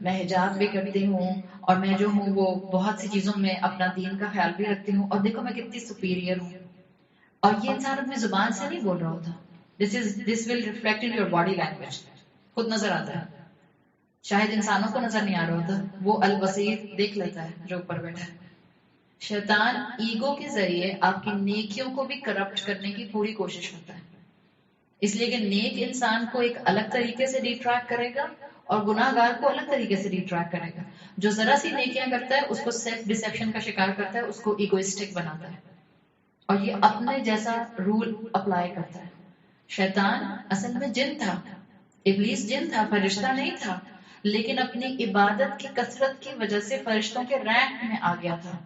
میں حجاب بھی کرتی ہوں, اور میں جو ہوں وہ بہت سی چیزوں میں اپنا دین کا خیال بھی رکھتی ہوں, اور دیکھو میں کتنی سپیریئر ہوں, اور یہ انسان اپنی زبان سے نہیں بول رہا ہوتا. This will reflect in your body language. خود نظر آتا ہے, شاید انسانوں کو نظر نہیں آ رہا ہوتا, وہ البصیر دیکھ لیتا ہے جو اوپر بیٹھا ہے. شیطان ایگو کے ذریعے آپ کی نیکیوں کو بھی کرپٹ کرنے کی پوری کوشش کرتا ہے, اس لیے کہ نیک انسان کو ایک الگ طریقے سے ڈی ٹریک کرے گا اور گناہ گار کو الگ طریقے سے ڈی ٹریک کرے گا. جو ذرا سی نیکیاں کرتا ہے اس کو سیلف ڈسپشن کا شکار کرتا ہے, اس کو ایگوئسٹک بناتا ہے, اور یہ اپنے جیسا رول اپلائی کرتا ہے. شیطان اصل میں جن تھا, ابلیس جن تھا, فرشتہ نہیں تھا, لیکن اپنی عبادت کی کثرت کی وجہ سے فرشتوں کے رینک میں آ گیا تھا.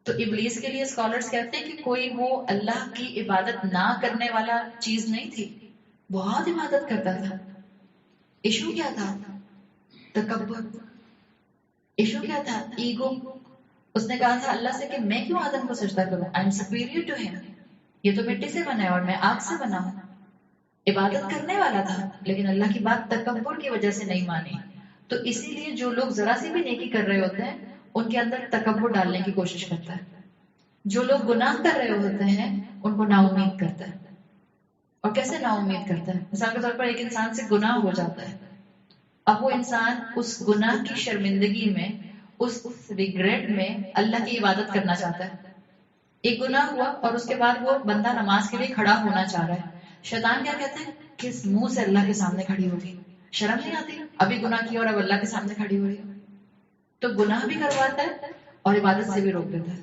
تو ابلیس کے لیے اسکالرز کہتے ہیں کہ کوئی وہ اللہ کی عبادت نہ کرنے والا چیز نہیں تھی, بہت عبادت کرتا تھا. ایشو کیا تھا؟ تکبر. ایشو کیا تھا؟ ایگو. اس نے کہا تھا اللہ سے کہ میں کیوں آدم کو سجدہ کروں, آئی ایم سپیریئر ٹو ہم, یہ تو مٹی سے بنا ہے اور میں آگ سے بنا ہوں. عبادت کرنے والا تھا لیکن اللہ کی بات تکبر کی وجہ سے نہیں مانی. تو اسی لیے جو لوگ ذرا سی بھی نیکی کر رہے ہوتے ہیں ان کے اندر تکبر ڈالنے کی کوشش کرتا ہے. جو لوگ گناہ کر رہے ہوتے ہیں ان کو نا امید کرتا ہے. اور کیسے نا امید کرتا ہے؟ مثال کے طور پر ایک انسان سے گناہ ہو جاتا ہے, اب وہ انسان اس گناہ کی شرمندگی میں, اس ریگریٹ میں اللہ کی عبادت کرنا چاہتا ہے. ایک گناہ ہوا اور اس کے بعد وہ بندہ نماز کے لیے کھڑا ہونا چاہ رہا ہے. شیطان کیا کہتا ہے, کس منہ سے اللہ کے سامنے کھڑی ہوگی, شرم نہیں آتی, ابھی گناہ کیا اور اب اللہ کے سامنے کھڑی ہو رہی. تو گناہ بھی کرواتا ہے اور عبادت سے بھی روک دیتا ہے.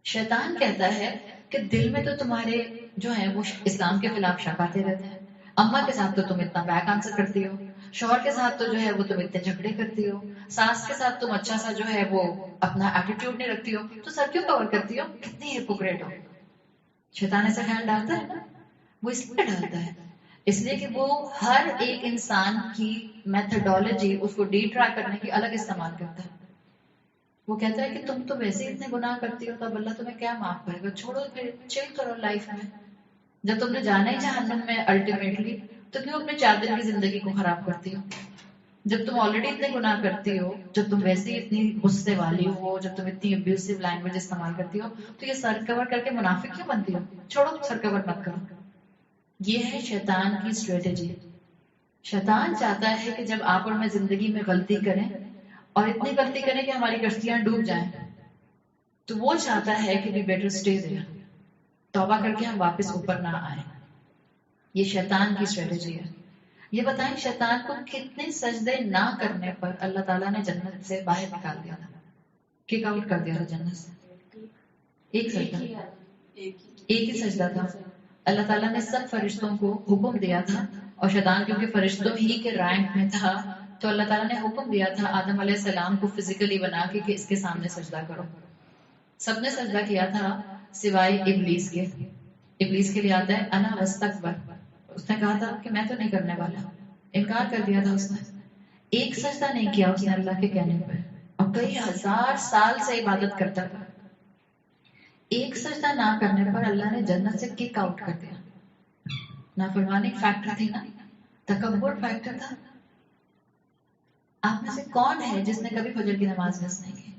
شیطان کہتا ہے کہ دل میں تو تمہارے جو ہیں وہ اسلام کے خلاف شک آتے رہتے ہیں, اماں کے ساتھ تو تم اتنا بیک آنسر کرتی ہو, شوہر کے ساتھ تو جو ہے وہ تم اتنے جھگڑے کرتی ہو, ساس کے ساتھ تم اچھا سا جو ہے وہ اپنا ایٹیٹیوڈ نہیں رکھتی ہو, تو سر کیوں کور کرتی ہو, کتنی ہپوکریٹ ہو. شیطان ایسا خیال ڈالتا ہے نا, وہ اس لیے ڈالتا ہے اس لیے کہ وہ ہر ایک انسان کی میتھڈولوجی اس کو ڈی ٹریک کرنے کی الگ استعمال کرتا ہے. وہ کہتا ہے کہ تم تو ویسے ہی اتنے گناہ کرتی ہو, تب اللہ تمہیں کیا معاف کرے گا, چھوڑو پھر چل کرو لائف میں. جب تم نے جانا ہی جہنم میں الٹیمیٹلی, تو کیوں اپنے 4 دن کی زندگی کو خراب کرتی ہو؟ جب تم آلریڈی اتنے گناہ کرتی ہو, جب تم ویسے ہی اتنی غصے والی ہو, جب تم اتنی ابیوسو لینگویج استعمال کرتی ہو, تو یہ سر کور کر کے منافق کیوں بنتی ہو؟ چھوڑو, سر کور مت کرو. یہ ہے شیطان کی اسٹریٹجی. شیطان چاہتا ہے کہ جب آپ اور میں زندگی میں غلطی کریں, اور اتنی غلطی کریں کہ ہماری کشتیاں ڈوب جائیں, تو وہ چاہتا ہے کہ we better stay there, توبہ کر کے ہم واپس اوپر نہ آئیں. یہ شیطان کی اسٹریٹجی ہے. یہ بتائیں شیطان کو کتنے سجدے نہ کرنے پر اللہ تعالیٰ نے جنت سے باہر نکال دیا تھا, کک آؤٹ کر دیا تھا جنت سے؟ ایک سجدہ, ایک ہی سجدہ تھا. اللہ تعالیٰ نے سب فرشتوں کو حکم دیا تھا, اور شیطان کیونکہ فرشتوں ہی کے رینک میں تھا تو اللہ تعالیٰ نے حکم دیا تھا آدم علیہ السلام کو فزیکلی بنا کے کہ اس کے سامنے سجدہ کرو. سب نے سجدہ کیا تھا سوائے ابلیس کے. ابلیس کے لیے آتا ہے انا واستکبر, اس نے کہا تھا کہ میں تو نہیں کرنے والا، انکار کر دیا تھا اس نے، ایک سجدہ نہیں کیا اس نے اللہ کے کہنے پہ، اور کئی ہزار سال سے عبادت کرتا تھا. ایک سجدہ نہ کرنے پر اللہ نے جنت سے کک آؤٹ کر دیا. نافرمانی فیکٹر تھی نا، تکبر فیکٹر تھا. آپ میں سے کون ہے جس نے کبھی فجر کی نماز مس نہیں کی؟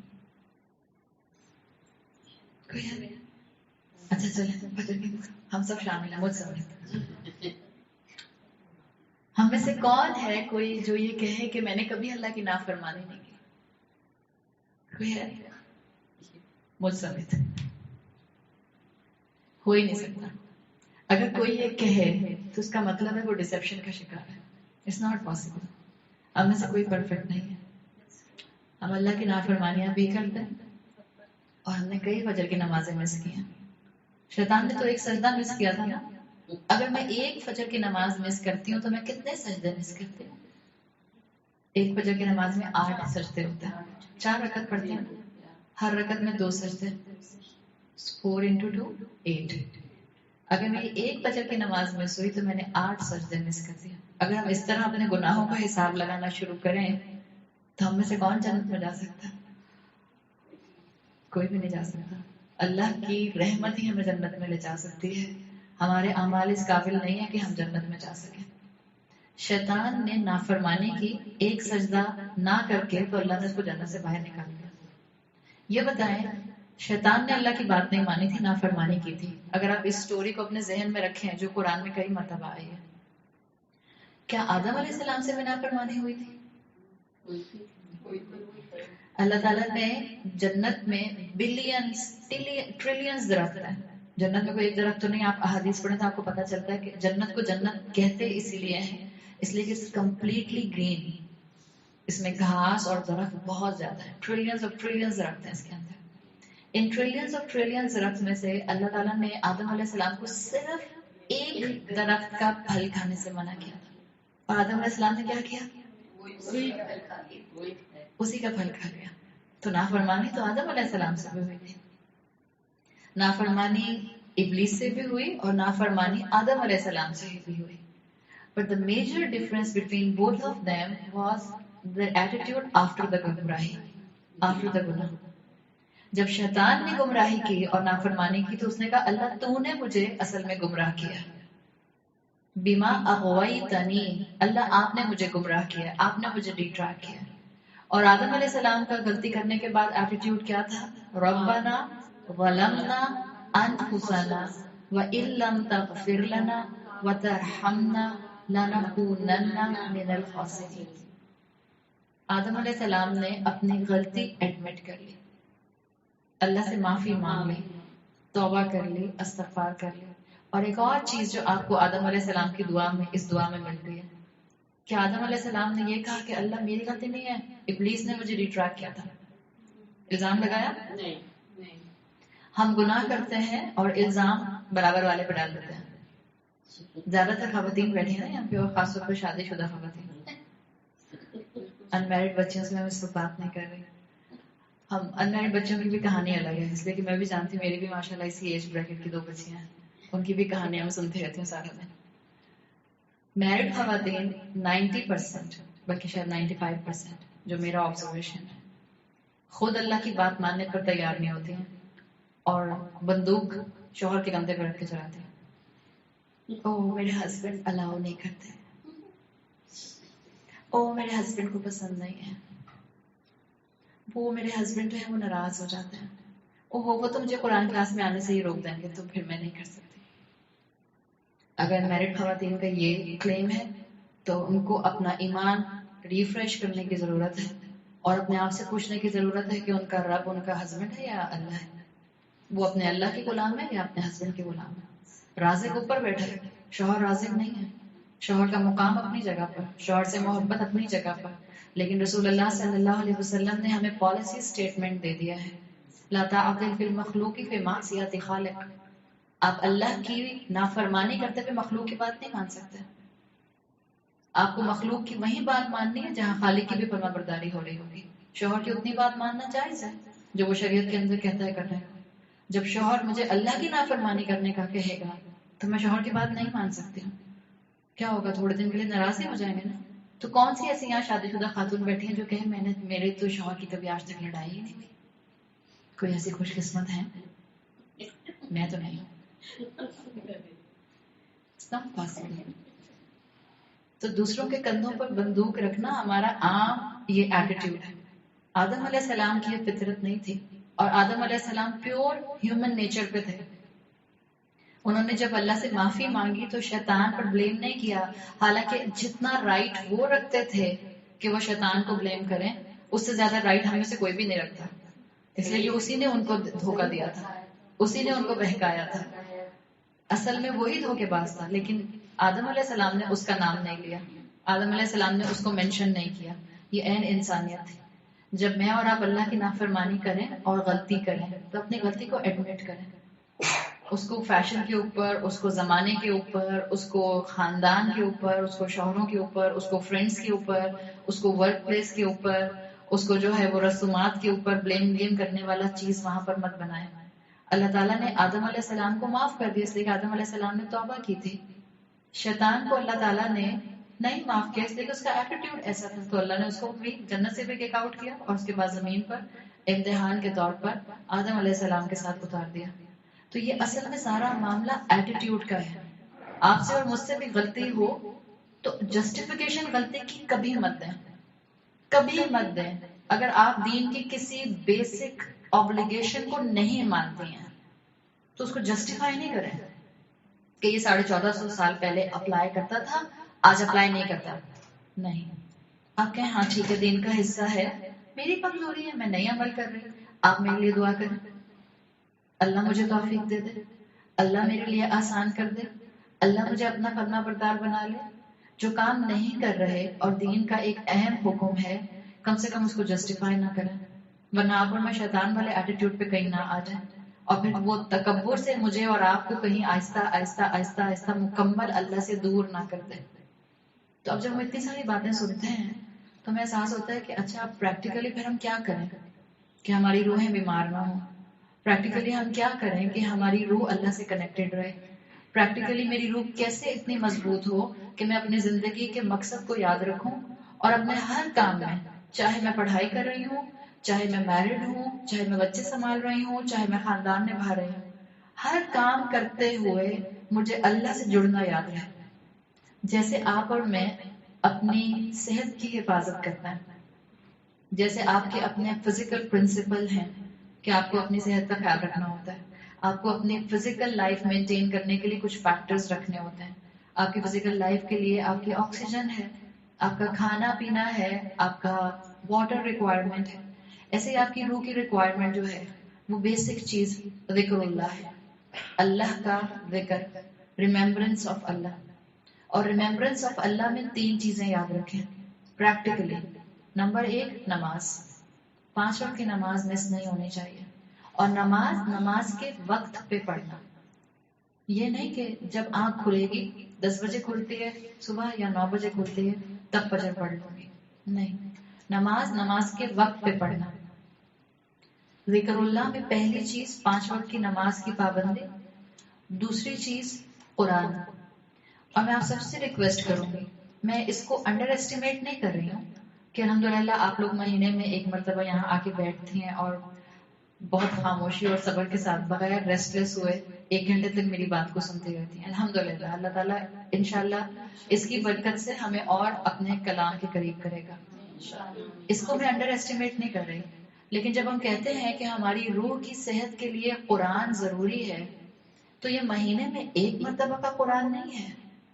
کوئی ہے؟ اچھا چلیں فجر کی ہم سب شامل ہیں، مجھ سمیت. ہم میں سے کون ہے کوئی جو یہ کہے کہ میں نے کبھی اللہ کی نافرمانی نہیں کی؟ کوئی ہے؟ مجھ سمیت. ہو ہی نہیں سکتا. اگر کوئی یہ کہے تو اس کا مطلب ہے وہ ڈسیپشن کا شکار ہے. It's not possible. ہم میں سے کوئی پرفیکٹ نہیں ہے. ہم اللہ کی نافرمانیاں بھی کرتے ہیں اور ہم نے کئی فجر کی نمازیں مس کی ہیں. شیطان نے تو ایک سجدہ مس کیا تھا نا. اگر میں ایک فجر کی نماز مس کرتی ہوں تو میں کتنے سجدے مس کرتی ہوں؟ ایک فجر کی نماز میں 8 سجدے ہوتے ہیں. 4 رکعت پڑھتے ہیں، ہر رکعت میں 2 سجدے. 4 into 2 8. اگر میری ایک فجر کی نماز مس ہوئی تو میں نے 8 سجدے مس کر دیا. اگر ہم اس طرح اپنے گناہوں کا حساب لگانا شروع کریں تو ہم میں سے کون جنت میں جا سکتا؟ کوئی بھی نہیں جا سکتا. اللہ کی رحمت ہی ہمیں جنت میں لے جا سکتی ہے. ہمارے اعمال اس قابل نہیں ہے کہ ہم جنت میں جا سکیں. شیطان نے نافرمانی کی، ایک سجدہ نہ کر کے تو اللہ نے اس کو جنت سے باہر نکال دیا. یہ بتائیں شیطان نے اللہ کی بات نہیں مانی تھی، نافرمانی کی تھی. اگر آپ اس سٹوری کو اپنے ذہن میں رکھیں جو قرآن میں کئی مرتبہ آئی ہے، کیا آدم علیہ السلام سے بھی نافرمانی ہوئی تھی؟ اللہ تعالیٰ نے جنت میں بلینز ٹریلینز درخت ہیں. جنت میں کوئی ایک درخت تو نہیں. آپ احادیث پڑھیں تو آپ کو پتا چلتا ہے کہ جنت کو جنت کہتے اسی لیے ہیں، اس لیے کہ کمپلیٹلی گرین. اس میں گھاس اور درخت بہت زیادہ ہے. ٹریلینز آف ٹریلینز درخت ہیں اس کے اندر. ان ٹریلینز آف ٹریلینز درخت میں سے اللہ تعالیٰ نے آدم علیہ السلام کو صرف ایک درخت کا پھل کھانے سے منع کیا تھا، اور آدم علیہ السلام نے کیا کیا؟ اسی کا پھل کھا لیا. تو نافرمانی تو آدم علیہ السلام سے بھی ہوئی تھی، نافرمانی ابلیس سے بھی ہوئی اور نافرمانی آدم علیہ السلام سے بھی ہوئی. But the major difference between both of them was their attitude after the گمراہی، after the گناہ. جب شیطان نے گمراہی کی اور نافرمانی کی تو اس نے کہا اللہ تو نے مجھے اصل میں گمراہ کیا. بما اغویتنی، اللہ آپ نے مجھے گمراہ کیا، آپ نے مجھے ڈیٹریکٹ کیا. اور آدم علیہ السلام کا غلطی کرنے کے بعد ایٹیٹیوڈ کیا تھا؟ ربنا ظلمنا انفسنا وان لم تغفر لنا وترحمنا لنکونن من الخاسرین. آدم علیہ السلام نے اپنی غلطی ایڈمٹ کر لی، اللہ سے معافی مانگ لی، توبہ کر لی، استغفار کر لی. اور ایک اور چیز جو آپ کو آدم علیہ السلام کی دعا میں اس دعا میں ملتی ہے کہ آدم علیہ السلام نے یہ کہا کہ اللہ میری غلطی نہیں ہے، ابلیس نے مجھے ریٹریکٹ کیا تھا. الزام لگایا نہیں. ہم گناہ کرتے ہیں اور الزام برابر والے پہ ڈال دیتے ہیں. زیادہ تر خواتین بیٹھی ہیں نا یہاں پہ، اور خاص طور پر شادی شدہ خواتین. انمیرڈ بچوں سے میں اس وقت بات نہیں کر رہی. ہم انمیرڈ بچوں کی بھی کہانی الگ ہے، اس لیے کہ میں بھی جانتی ہوں، میری بھی ماشاء اللہ اسی ایج بریکٹ کی 2 بچیاں ہیں، ان کی بھی کہانیاں میں سنتی رہتی ہوں سارا دن. میرڈ خواتین 90%، بلکہ شاید 95% جو میرا آبزرویشن ہے، خود اللہ کی بات ماننے پر تیار نہیں ہوتی ہیں اور بندوق شوہر کے کندھے پر رکھ کے چلاتی ہیں. او میرے ہسبینڈ الاؤ نہیں کرتے، او میرے ہسبینڈ کو پسند نہیں ہے، وہ میرے ہسبینڈ جو ہے وہ ناراض ہو جاتے ہیں، وہ تو مجھے قرآن کلاس میں آنے سے ہی روک دیں گے تو پھر میں نہیں کر سکتی. اگر میرڈ خواتین کا یہ کلیم ہے تو ان کو اپنا ایمان ریفریش کرنے کی ضرورت ہے اور اپنے آپ سے پوچھنے کی ضرورت ہے کہ ان کا رب ان کا ہسبینڈ ہے یا اللہ ہے. وہ اپنے اللہ کے غلام ہے یا اپنے ہسبینڈ کے غلام ہے. رازق اوپر بیٹھا ہے، شوہر رازق نہیں ہے. شوہر کا مقام اپنی جگہ پر، شوہر سے محبت اپنی جگہ پر، لیکن رسول اللہ صلی اللہ علیہ وسلم نے ہمیں پالیسی سٹیٹمنٹ دے دیا ہے، لا طاعت فی المخلوق فی معصیت خالق. آپ اللہ کی نافرمانی کرتے ہوئے مخلوق کی بات نہیں مان سکتے. آپ کو مخلوق کی وہی بات ماننی ہے جہاں خالق کی بھی فرما برداری ہو رہی ہوگی. شوہر کی اتنی بات ماننا جائز ہے جو وہ شریعت کے اندر کہتا ہے کرنے کو. جب شوہر مجھے اللہ کی نافرمانی کرنے کا کہے گا تو میں شوہر کی بات نہیں مان سکتی ہوں. کیا ہوگا؟ تھوڑے دن کے لیے ناراض ہی ہو جائیں گے نا. تو کون سی ایسی یہاں شادی شدہ خاتون بیٹھی ہیں جو کہیں میرے تو شوہر کی کبھی آج تک لڑائی ہی نہیں ہوئی؟ کوئی ایسی خوش قسمت ہے؟ میں تو نہیں ہوں. تو دوسروں کے کندھوں پر بندوق رکھنا ہمارا عام یہ ایٹیٹیوڈ ہے. آدم علیہ السلام کی یہ فطرت نہیں تھی، اور آدم علیہ السلام پیور ہیومن نیچر پہ تھے. انہوں نے جب اللہ سے معافی مانگی تو شیطان پر بلیم نہیں کیا، حالانکہ جتنا رائٹ وہ رکھتے تھے کہ وہ شیطان کو بلیم کریں، اس سے زیادہ رائٹ ہم میں سے کوئی بھی نہیں رکھتا. اس لیے اسی نے ان کو دھوکہ دیا تھا، اسی نے ان کو بہکایا تھا. اصل میں وہی دھوکے باز تھا، لیکن آدم علیہ السلام نے اس کا نام نہیں لیا، آدم علیہ السلام نے اس کو مینشن نہیں کیا. یہ عین انسانیت تھی. جب میں اور آپ اللہ کی نافرمانی کریں اور غلطی کریں تو اپنی غلطی کو ایڈمٹ کریں. اس کو فیشن کے اوپر، اس کو زمانے کے اوپر، اس کو خاندان کے اوپر، اس کو شوہروں کے اوپر، اس کو فرینڈس کے اوپر، اس کو ورک پلیس کے اوپر، اس کو جو ہے وہ رسومات کے اوپر بلیم کرنے والا چیز وہاں پر مت بنائیں. اللہ تعالیٰ نے آدم علیہ السلام کو معاف کر دیا، اس لیے کہ آدم علیہ السلام نے توبہ کی تھی. شیطان کو اللہ تعالیٰ نے نہیں معاف کیا، اس لیے کہ اس کا ایٹیٹیوڈ ایسا تھا، تو اللہ نے اس کو بھی جنت سے بھی کک آؤٹ کیا، اور اس کے بعد زمین پر امتحان کے طور پر آدم علیہ السلام کے ساتھ اتار دیا. تو یہ اصل میں سارا معاملہ ایٹیٹیوڈ کا ہے. آپ سے اور مجھ سے بھی غلطی ہو تو جسٹیفیکیشن غلطی کی کبھی مت دیں، کبھی مت دیں. اگر آپ دین کی کسی بیسک آبلیگیشن کو نہیں مانتے ہیں تو اس کو جسٹیفائی نہیں کریں کہ یہ 1450 سال پہلے اپلائی کرتا تھا، آج اپلائی نہیں کرتا. نہیں، آپ کہیں ہاں ٹھیک ہے دین کا حصہ ہے، میری کمزوری ہے، میں نہیں عمل کر رہی، آپ میرے لیے دعا کریں، اللہ مجھے توفیق دے دے، اللہ میرے لیے آسان کر دے، اللہ مجھے اپنا فرما بردار بنا لے. جو کام نہیں کر رہے اور دین کا ایک اہم حکم ہے، کم سے کم اس کو جسٹیفائی نہ کریں، ورنہ آپ اور میں شیطان والے ایٹیٹیوڈ پہ کہیں نہ آ جائیں، اور پھر وہ تکبر سے مجھے اور آپ کو کہیں آہستہ آہستہ آہستہ آہستہ مکمل اللہ سے دور نہ کر دے. تو اب جب ہم اتنی ساری باتیں سنتے ہیں تو ہمیں احساس ہوتا ہے کہ اچھا اب پریکٹیکلی پھر ہم کیا کریں کہ ہماری روحیں بیمار نہ ہوں. پریکٹیکلی ہم کیا کریں کہ ہماری روح اللہ سے کنیکٹڈ رہے. پریکٹیکلی میری روح کیسے اتنی مضبوط ہو کہ میں اپنی زندگی کے مقصد کو یاد رکھوں اور اپنے ہر کام میں، چاہے میں پڑھائی کر رہی ہوں، چاہے میں میرڈ ہوں، چاہے میں بچے سنبھال رہی ہوں، چاہے میں خاندان نبھا رہی ہوں، ہر کام کرتے ہوئے مجھے اللہ سے جڑنا یاد رہے. جیسے آپ اور میں اپنی صحت کی حفاظت کرتے ہیں، جیسے آپ کے اپنے فزیکل پرنسپل ہیں کہ آپ کو اپنی صحت کا خیال رکھنا ہوتا ہے، آپ کو اپنی فزیکل لائف مینٹین کرنے کے لیے کچھ فیکٹرز رکھنے ہوتے ہیں. آپ کی فزیکل لائف کے لیے آپ کی آکسیجن ہے، آپ کا کھانا پینا ہے، آپ کا واٹر ریکوائرمنٹ ہے. ایسے ہی آپ کی روح کی ریکوائرمنٹ جو ہے وہ بیسک چیز ذکر اللہ ہے، اللہ کا ذکر، ریممبرنس آف اللہ. اور ریممبرنس آف اللہ میں 3 چیزیں یاد رکھیں پریکٹیکلی. نمبر 1 نماز، 5 وقت کی نماز مس نہیں ہونی چاہیے، اور نماز کے وقت پہ پڑھنا. یہ نہیں کہ جب آنکھ کھلے گی 10 بجے کھلتی ہے صبح یا 9 بجے کھلتی ہے تب فجر پڑھ لوں گی، نہیں، نماز کے وقت پہ پڑھنا. ذکر اللہ میں پہلی چیز 5 وقت کی نماز کی پابندی، دوسری چیز قرآن. اور میں آپ سب سے ریکویسٹ کروں گی، میں اس کو انڈر ایسٹیمیٹ نہیں کر رہی ہوں کہ الحمدللہ آپ لوگ مہینے میں 1 مرتبہ یہاں آ کے بیٹھتی ہیں اور بہت خاموشی اور صبر کے ساتھ بغیر ریسٹلیس ہوئے 1 گھنٹے تک میری بات کو سنتی رہتی ہیں. الحمدللہ اللہ تعالیٰ انشاءاللہ اس کی برکت سے ہمیں اور اپنے کلام کے قریب کرے گا. اس کو میں انڈر ایسٹیمیٹ نہیں کر رہی، لیکن جب ہم کہتے ہیں کہ ہماری روح کی صحت کے لیے قرآن ضروری ہے تو یہ مہینے میں 1 مرتبہ کا قرآن نہیں ہے.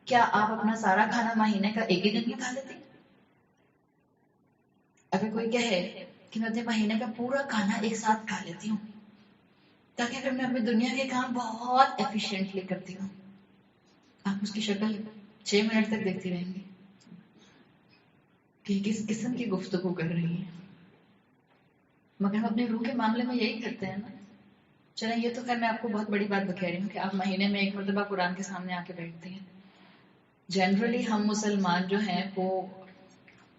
کیا آپ اپنا سارا کھانا مہینے کا 1 ہی دن میں کھا لیتے؟ اگر کوئی کہے کہ میں اپنے مہینے کا پورا کھانا ایک ساتھ کھا لیتی ہوں تاکہ پھر میں اپنی دنیا کے کام بہت ایفیشینٹلی کرتی ہوں، آپ اس کی شکل 6 منٹ تک دیکھتی رہیں گی کہ کس قسم کی گفتگو کر رہی ہیں. مگر ہم اپنے روح کے معاملے میں یہی کرتے ہیں نا. چلیں یہ تو خیر میں آپ کو بہت بڑی بات بکھیر رہی ہوں کہ آپ مہینے میں 1 مرتبہ قرآن کے سامنے آ کے بیٹھتی ہیں. جنرلی ہم مسلمان جو ہیں وہ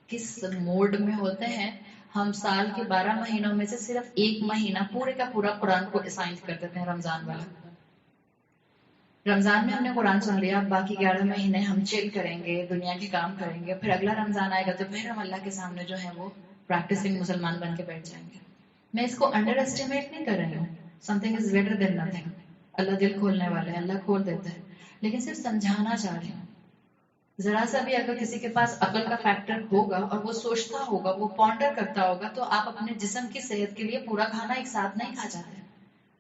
کس موڈ میں ہوتے ہیں، ہم سال کے 12 مہینوں میں سے صرف 1 مہینہ پورے کا پورا قرآن کو اسائن کر دیتے ہیں، رمضان والا. رمضان میں ہم نے قرآن سن لیا، باقی 11 مہینے ہم چل کریں گے، دنیا کے کام کریں گے، پھر اگلا رمضان آئے گا تو پھر ہم اللہ کے سامنے جو ہے وہ پریکٹسنگ مسلمان بن کے بیٹھ جائیں گے. میں اس کو انڈر ایسٹیمیٹ نہیں کر رہی ہوں. Something is better than nothing. اللہ دل کھولنے والے ہیں، اللہ کھول دیتا ہے، لیکن صرف سمجھانا چاہ رہی ہوں. ذرا سا بھی اگر کسی کے پاس عقل کا فیکٹر ہوگا اور وہ سوچتا ہوگا، وہ پونڈر کرتا ہوگا، تو آپ اپنے جسم کی صحت کے لیے پورا کھانا ایک ساتھ نہیں کھا جاتے،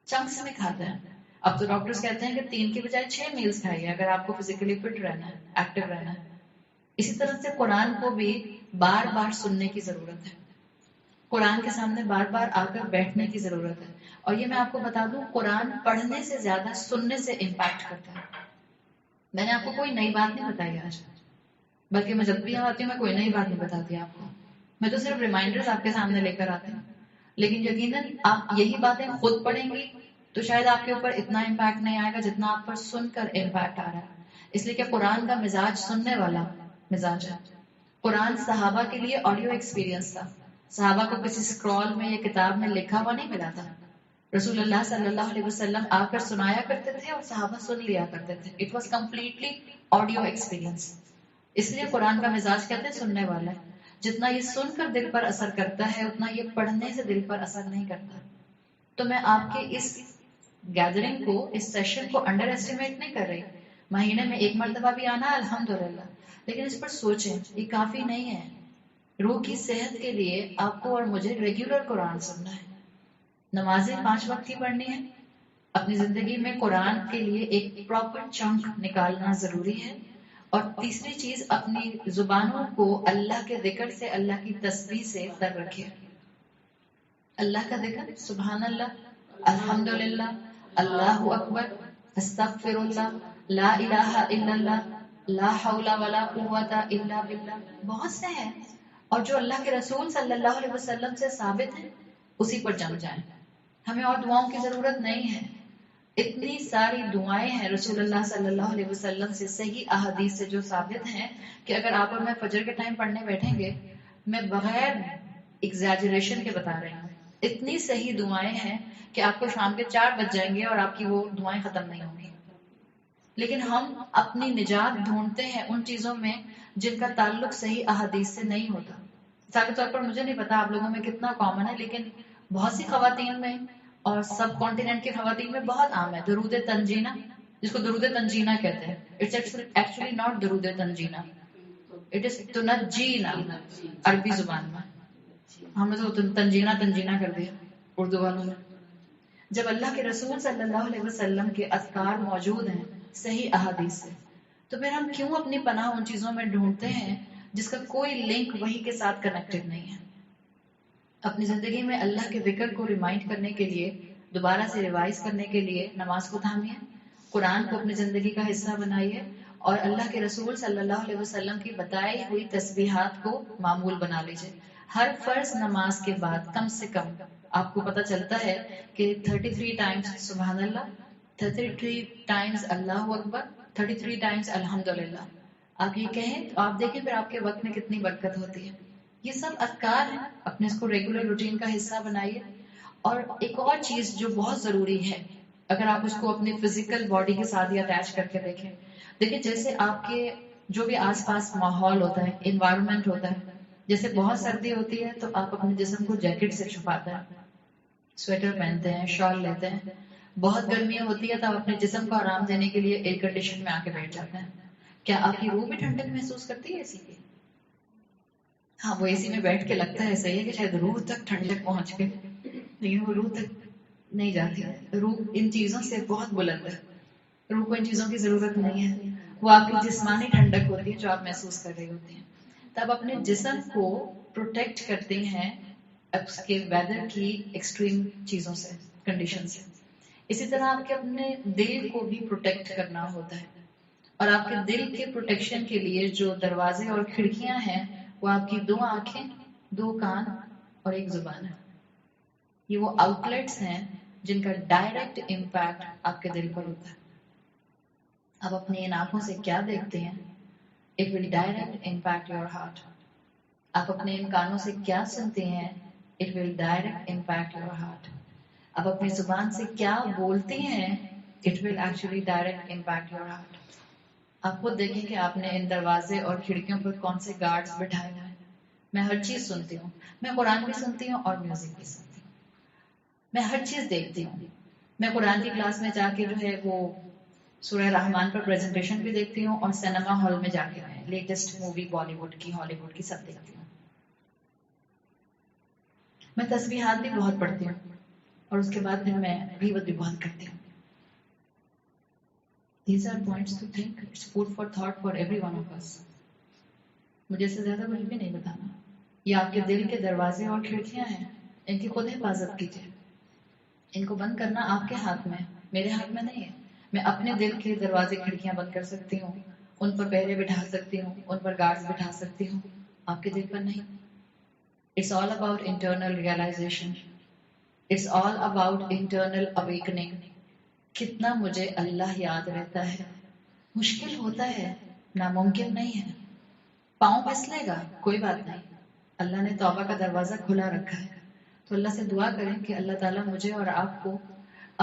چنکس میں کھاتے ہیں. اب تو ڈاکٹرز کہتے ہیں کہ 3 کی بجائے 6 میلز کھائیے اگر آپ کو فزیکلی فٹ رہنا ہے، ایکٹیو رہنا ہے. اسی طرح سے قرآن کو بھی بار بار سننے کی ضرورت ہے، قرآن کے سامنے بار بار آ کر بیٹھنے کی ضرورت ہے. اور یہ میں آپ کو بتا دوں، قرآن پڑھنے سے زیادہ سننے سے امپیکٹ کرتا ہے. میں نے آپ کو کوئی نئی بات نہیں بتائی آج، بلکہ میں جب بھی یہاں آتی ہوں میں کوئی نئی بات نہیں بتاتی آپ کو. میں تو صرف ریمائنڈرز آپ کے سامنے لے کر آتی ہوں. لیکن یقیناً آپ یہی باتیں خود پڑھیں گی تو شاید آپ کے اوپر اتنا امپیکٹ نہیں آئے گا جتنا آپ پر سن کر امپیکٹ آ رہا ہے. اس لیے کہ قرآن کا مزاج سننے والا مزاج ہے. قرآن صحابہ کے لیے آڈیو ایکسپیرینس تھا. صحابہ کو کسی اسکرول میں یا کتاب میں لکھا ہوا نہیں ملا تھا. رسول اللہ صلی اللہ علیہ وسلم آ کر سنایا کرتے تھے اور صحابہ سن لیا کرتے تھے. It was completely audio experience. اس لیے قرآن کا مزاج کہتے ہیں سننے والا ہے. جتنا یہ سن کر دل پر اثر کرتا ہے اتنا یہ پڑھنے سے دل پر اثر نہیں کرتا. تو میں آپ کے اس گیدرنگ کو، اس سیشن کو انڈر ایسٹیمیٹ نہیں کر رہی. مہینے میں 1 مرتبہ بھی آنا ہے الحمدللہ، لیکن اس پر سوچیں یہ کافی نہیں ہے. روح کی صحت کے لیے آپ کو اور مجھے ریگولر قرآن سننا ہے. نمازیں 5 وقت کی پڑھنی ہے. اپنی زندگی میں قرآن کے لیے ایک پراپر چنک نکالنا ضروری ہے. اور تیسری چیز، اپنی زبانوں کو اللہ کے ذکر سے، اللہ کی تسبیح سے تر رکھے. اللہ کا ذکر، سبحان اللہ، الحمدللہ، اللہ اکبر، استغفر اللہ، لا الہ الا اللہ، لا حول ولا قوت الا باللہ، بہت سے ہیں. اور جو اللہ کے رسول صلی اللہ علیہ وسلم سے ثابت ہیں اسی پر جم جائیں. ہمیں اور دعاؤں کی ضرورت نہیں ہے. اتنی ساری دعائیں ہیں رسول اللہ صلی اللہ علیہ وسلم سے، صحیح احادیث سے جو ثابت ہیں کہ اگر آپ اور میں فجر کے ٹائم پڑھنے بیٹھیں گے، میں بغیر ایگزیجریشن کے بتا رہی ہوں، اتنی صحیح دعائیں ہیں کہ آپ کو شام کے 4 بج جائیں گے اور آپ کی وہ دعائیں ختم نہیں ہوں گی. لیکن ہم اپنی نجات ڈھونڈتے ہیں ان چیزوں میں جن کا تعلق صحیح احادیث سے نہیں ہوتا. مثال کے طور پر مجھے نہیں پتا آپ لوگوں میں کتنا کامن ہے، لیکن بہت سی خواتین میں اور سب کانٹیننٹ کی خواتین میں بہت عام ہے درود تنجینہ، جس کو درود تنجینہ کہتے ہیں. اٹس ایکچولی ناٹ درود تنجینہ، اٹ از تنجینہ عربی زبان میں. ہم نے تو تنجینہ کر دیا اردو والوں نے. جب اللہ کے رسول صلی اللہ علیہ وسلم کے اذکار موجود ہیں صحیح احادیث سے، تو پھر ہم کیوں اپنی پناہ ان چیزوں میں ڈھونڈتے ہیں جس کا کوئی لنک وحی کے ساتھ کنیکٹڈ نہیں ہے. اپنی زندگی میں اللہ کے ذکر کو ریمائنڈ کرنے کے لیے، دوبارہ سے ریوائز کرنے کے لیے نماز کو تھامیے، قرآن کو اپنی زندگی کا حصہ بنائیے، اور اللہ کے رسول صلی اللہ علیہ وسلم کی بتائی ہوئی تسبیحات کو معمول بنا لیجیے. ہر فرض نماز کے بعد کم سے کم آپ کو پتہ چلتا ہے کہ 33 ٹائمز سبحان اللہ، 33 ٹائمز اللہ اکبر، 33 ٹائمز الحمدللہ. آپ یہ کہیں تو آپ دیکھیں پھر آپ کے وقت میں کتنی برکت ہوتی ہے. یہ سب اذکار ہیں، اپنے اس کو ریگولر روٹین کا حصہ بنائیے. اور ایک اور چیز جو بہت ضروری ہے، اگر آپ اس کو اپنی فزیکل باڈی کے ساتھ ہی اٹیچ کر کے دیکھیں جیسے آپ کے جو بھی آس پاس ماحول ہوتا ہے، انوائرمنٹ ہوتا ہے، جیسے بہت سردی ہوتی ہے تو آپ اپنے جسم کو جیکٹ سے چھپاتے ہیں، سویٹر پہنتے ہیں، شال لیتے ہیں. بہت گرمی ہوتی ہے تو آپ اپنے جسم کو آرام دینے کے لیے ایئر کنڈیشن میں آ کے بیٹھ جاتے ہیں. کیا آپ کی روح بھی ٹھنڈک محسوس کرتی ہے اسی کی؟ ہاں، وہ اے سی میں بیٹھ کے لگتا ہے صحیح ہے کہ شاید روح تک ٹھنڈک پہنچ گئی، لیکن وہ روح تک نہیں جاتی. روح ان چیزوں سے بہت بلند ہے. روح کو ان چیزوں کی ضرورت نہیں ہے. وہ آپ کی جسمانی ٹھنڈک ہوتی ہے جو آپ محسوس کر رہی ہوتی ہیں. تب اپنے جسم کو پروٹیکٹ کرتے ہیں اس کے ویدر کی ایکسٹریم چیزوں سے، کنڈیشن سے. اسی طرح آپ کے اپنے دل کو بھی پروٹیکٹ کرنا ہوتا ہے. اور آپ کے دل کے پروٹیکشن کے لیے جو دروازے اور کھڑکیاں ہیں وہ آپ کی 2 آنکھیں، 2 کان اور 1 زبان ہے. یہ وہ آؤٹ لیٹس ہیں جن کا ڈائریکٹ امپیکٹ آپ کے دل پر ہوتا ہے. آپ اپنی ان آنکھوں سے کیا دیکھتے ہیں، it will direct impact your heart. آپ اپنے ان کانوں سے کیا سنتے ہیں، it will direct impact your heart. آپ اپنی زبان سے کیا بولتے ہیں، It will actually direct impact your heart. آپ خود دیکھیں کہ آپ نے ان دروازے اور کھڑکیوں پر کون سے گارڈز بٹھائے ہوئے ہیں. میں ہر چیز سنتی ہوں. میں قرآن بھی سنتی ہوں اور میوزک بھی سنتی ہوں. میں ہر چیز دیکھتی ہوں. میں قرآن کی کلاس میں جا کے جو ہے وہ سورہ رحمان پر پریزنٹیشن بھی دیکھتی ہوں اور سینما ہال میں جا کے میں لیٹسٹ مووی بالی ووڈ کی ہالی ووڈ کی سب دیکھتی ہوں. میں تسبیحات بھی بہت پڑھتی ہوں اور اس کے بعد پھر میں غیبت بھی بہت کرتی ہوں. These are points to think. It's food for thought for every one of us. مجھے سے زیادہ کچھ بھی نہیں بتانا. یہ آپ کے دل کے دروازے اور کھڑکیاں ہیں. ان کی خود حفاظت کیجیے. ان کو بند کرنا آپ کے ہاتھ میں، میرے ہاتھ میں نہیں ہے. میں اپنے دل کے دروازے کھڑکیاں بند کر سکتی ہوں، ان پر پہرے بٹھا سکتی ہوں، ان پر گارڈز بٹھا سکتی ہوں، آپ کے دل پر نہیں. It's all about internal realization. It's all about internal awakening. کتنا مجھے اللہ یاد رہتا ہے. مشکل ہوتا ہے، ناممکن نہیں ہے. پاؤں پھسلے گا، کوئی بات نہیں. اللہ نے توبہ کا دروازہ کھلا رکھا ہے. تو اللہ سے دعا کریں کہ اللہ تعالیٰ مجھے اور آپ کو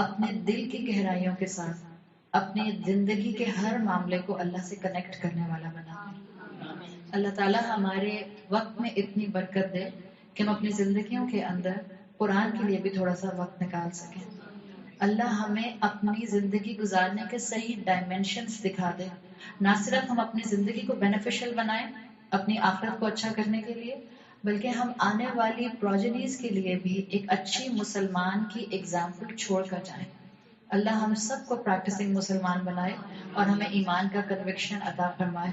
اپنے دل کی گہرائیوں کے ساتھ اپنی زندگی کے ہر معاملے کو اللہ سے کنیکٹ کرنے والا بنا دے. اللہ تعالیٰ ہمارے وقت میں اتنی برکت دے کہ ہم اپنی زندگیوں کے اندر قرآن کے لیے بھی تھوڑا سا وقت نکال سکیں. اللہ ہمیں اپنی زندگی گزارنے کے صحیح ڈائمینشنز دکھا دے. نہ صرف ہم اپنی زندگی کو بینیفیشل بنائیں اپنی آخرت کو اچھا کرنے کے لیے، بلکہ ہم آنے والی پروجنیز کے لیے بھی ایک اچھی مسلمان کی اگزامپل چھوڑ کر جائیں. اللہ ہم سب کو پریکٹسنگ مسلمان بنائے اور ہمیں ایمان کا کنوکشن عطا فرمائے.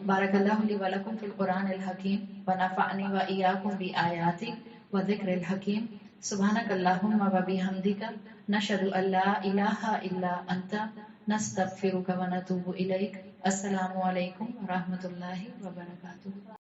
بارک اللہ لی ولکم فی القرآن الحکیم ونفعنی وإیاکم بآیاتہ وذکر الحکیم. سبحانک اللہم وبحمدک نشہد ان لا الہ الا انت نستغفرک ونتوب الیک. السلام علیکم ورحمۃ اللہ وبرکاتہ.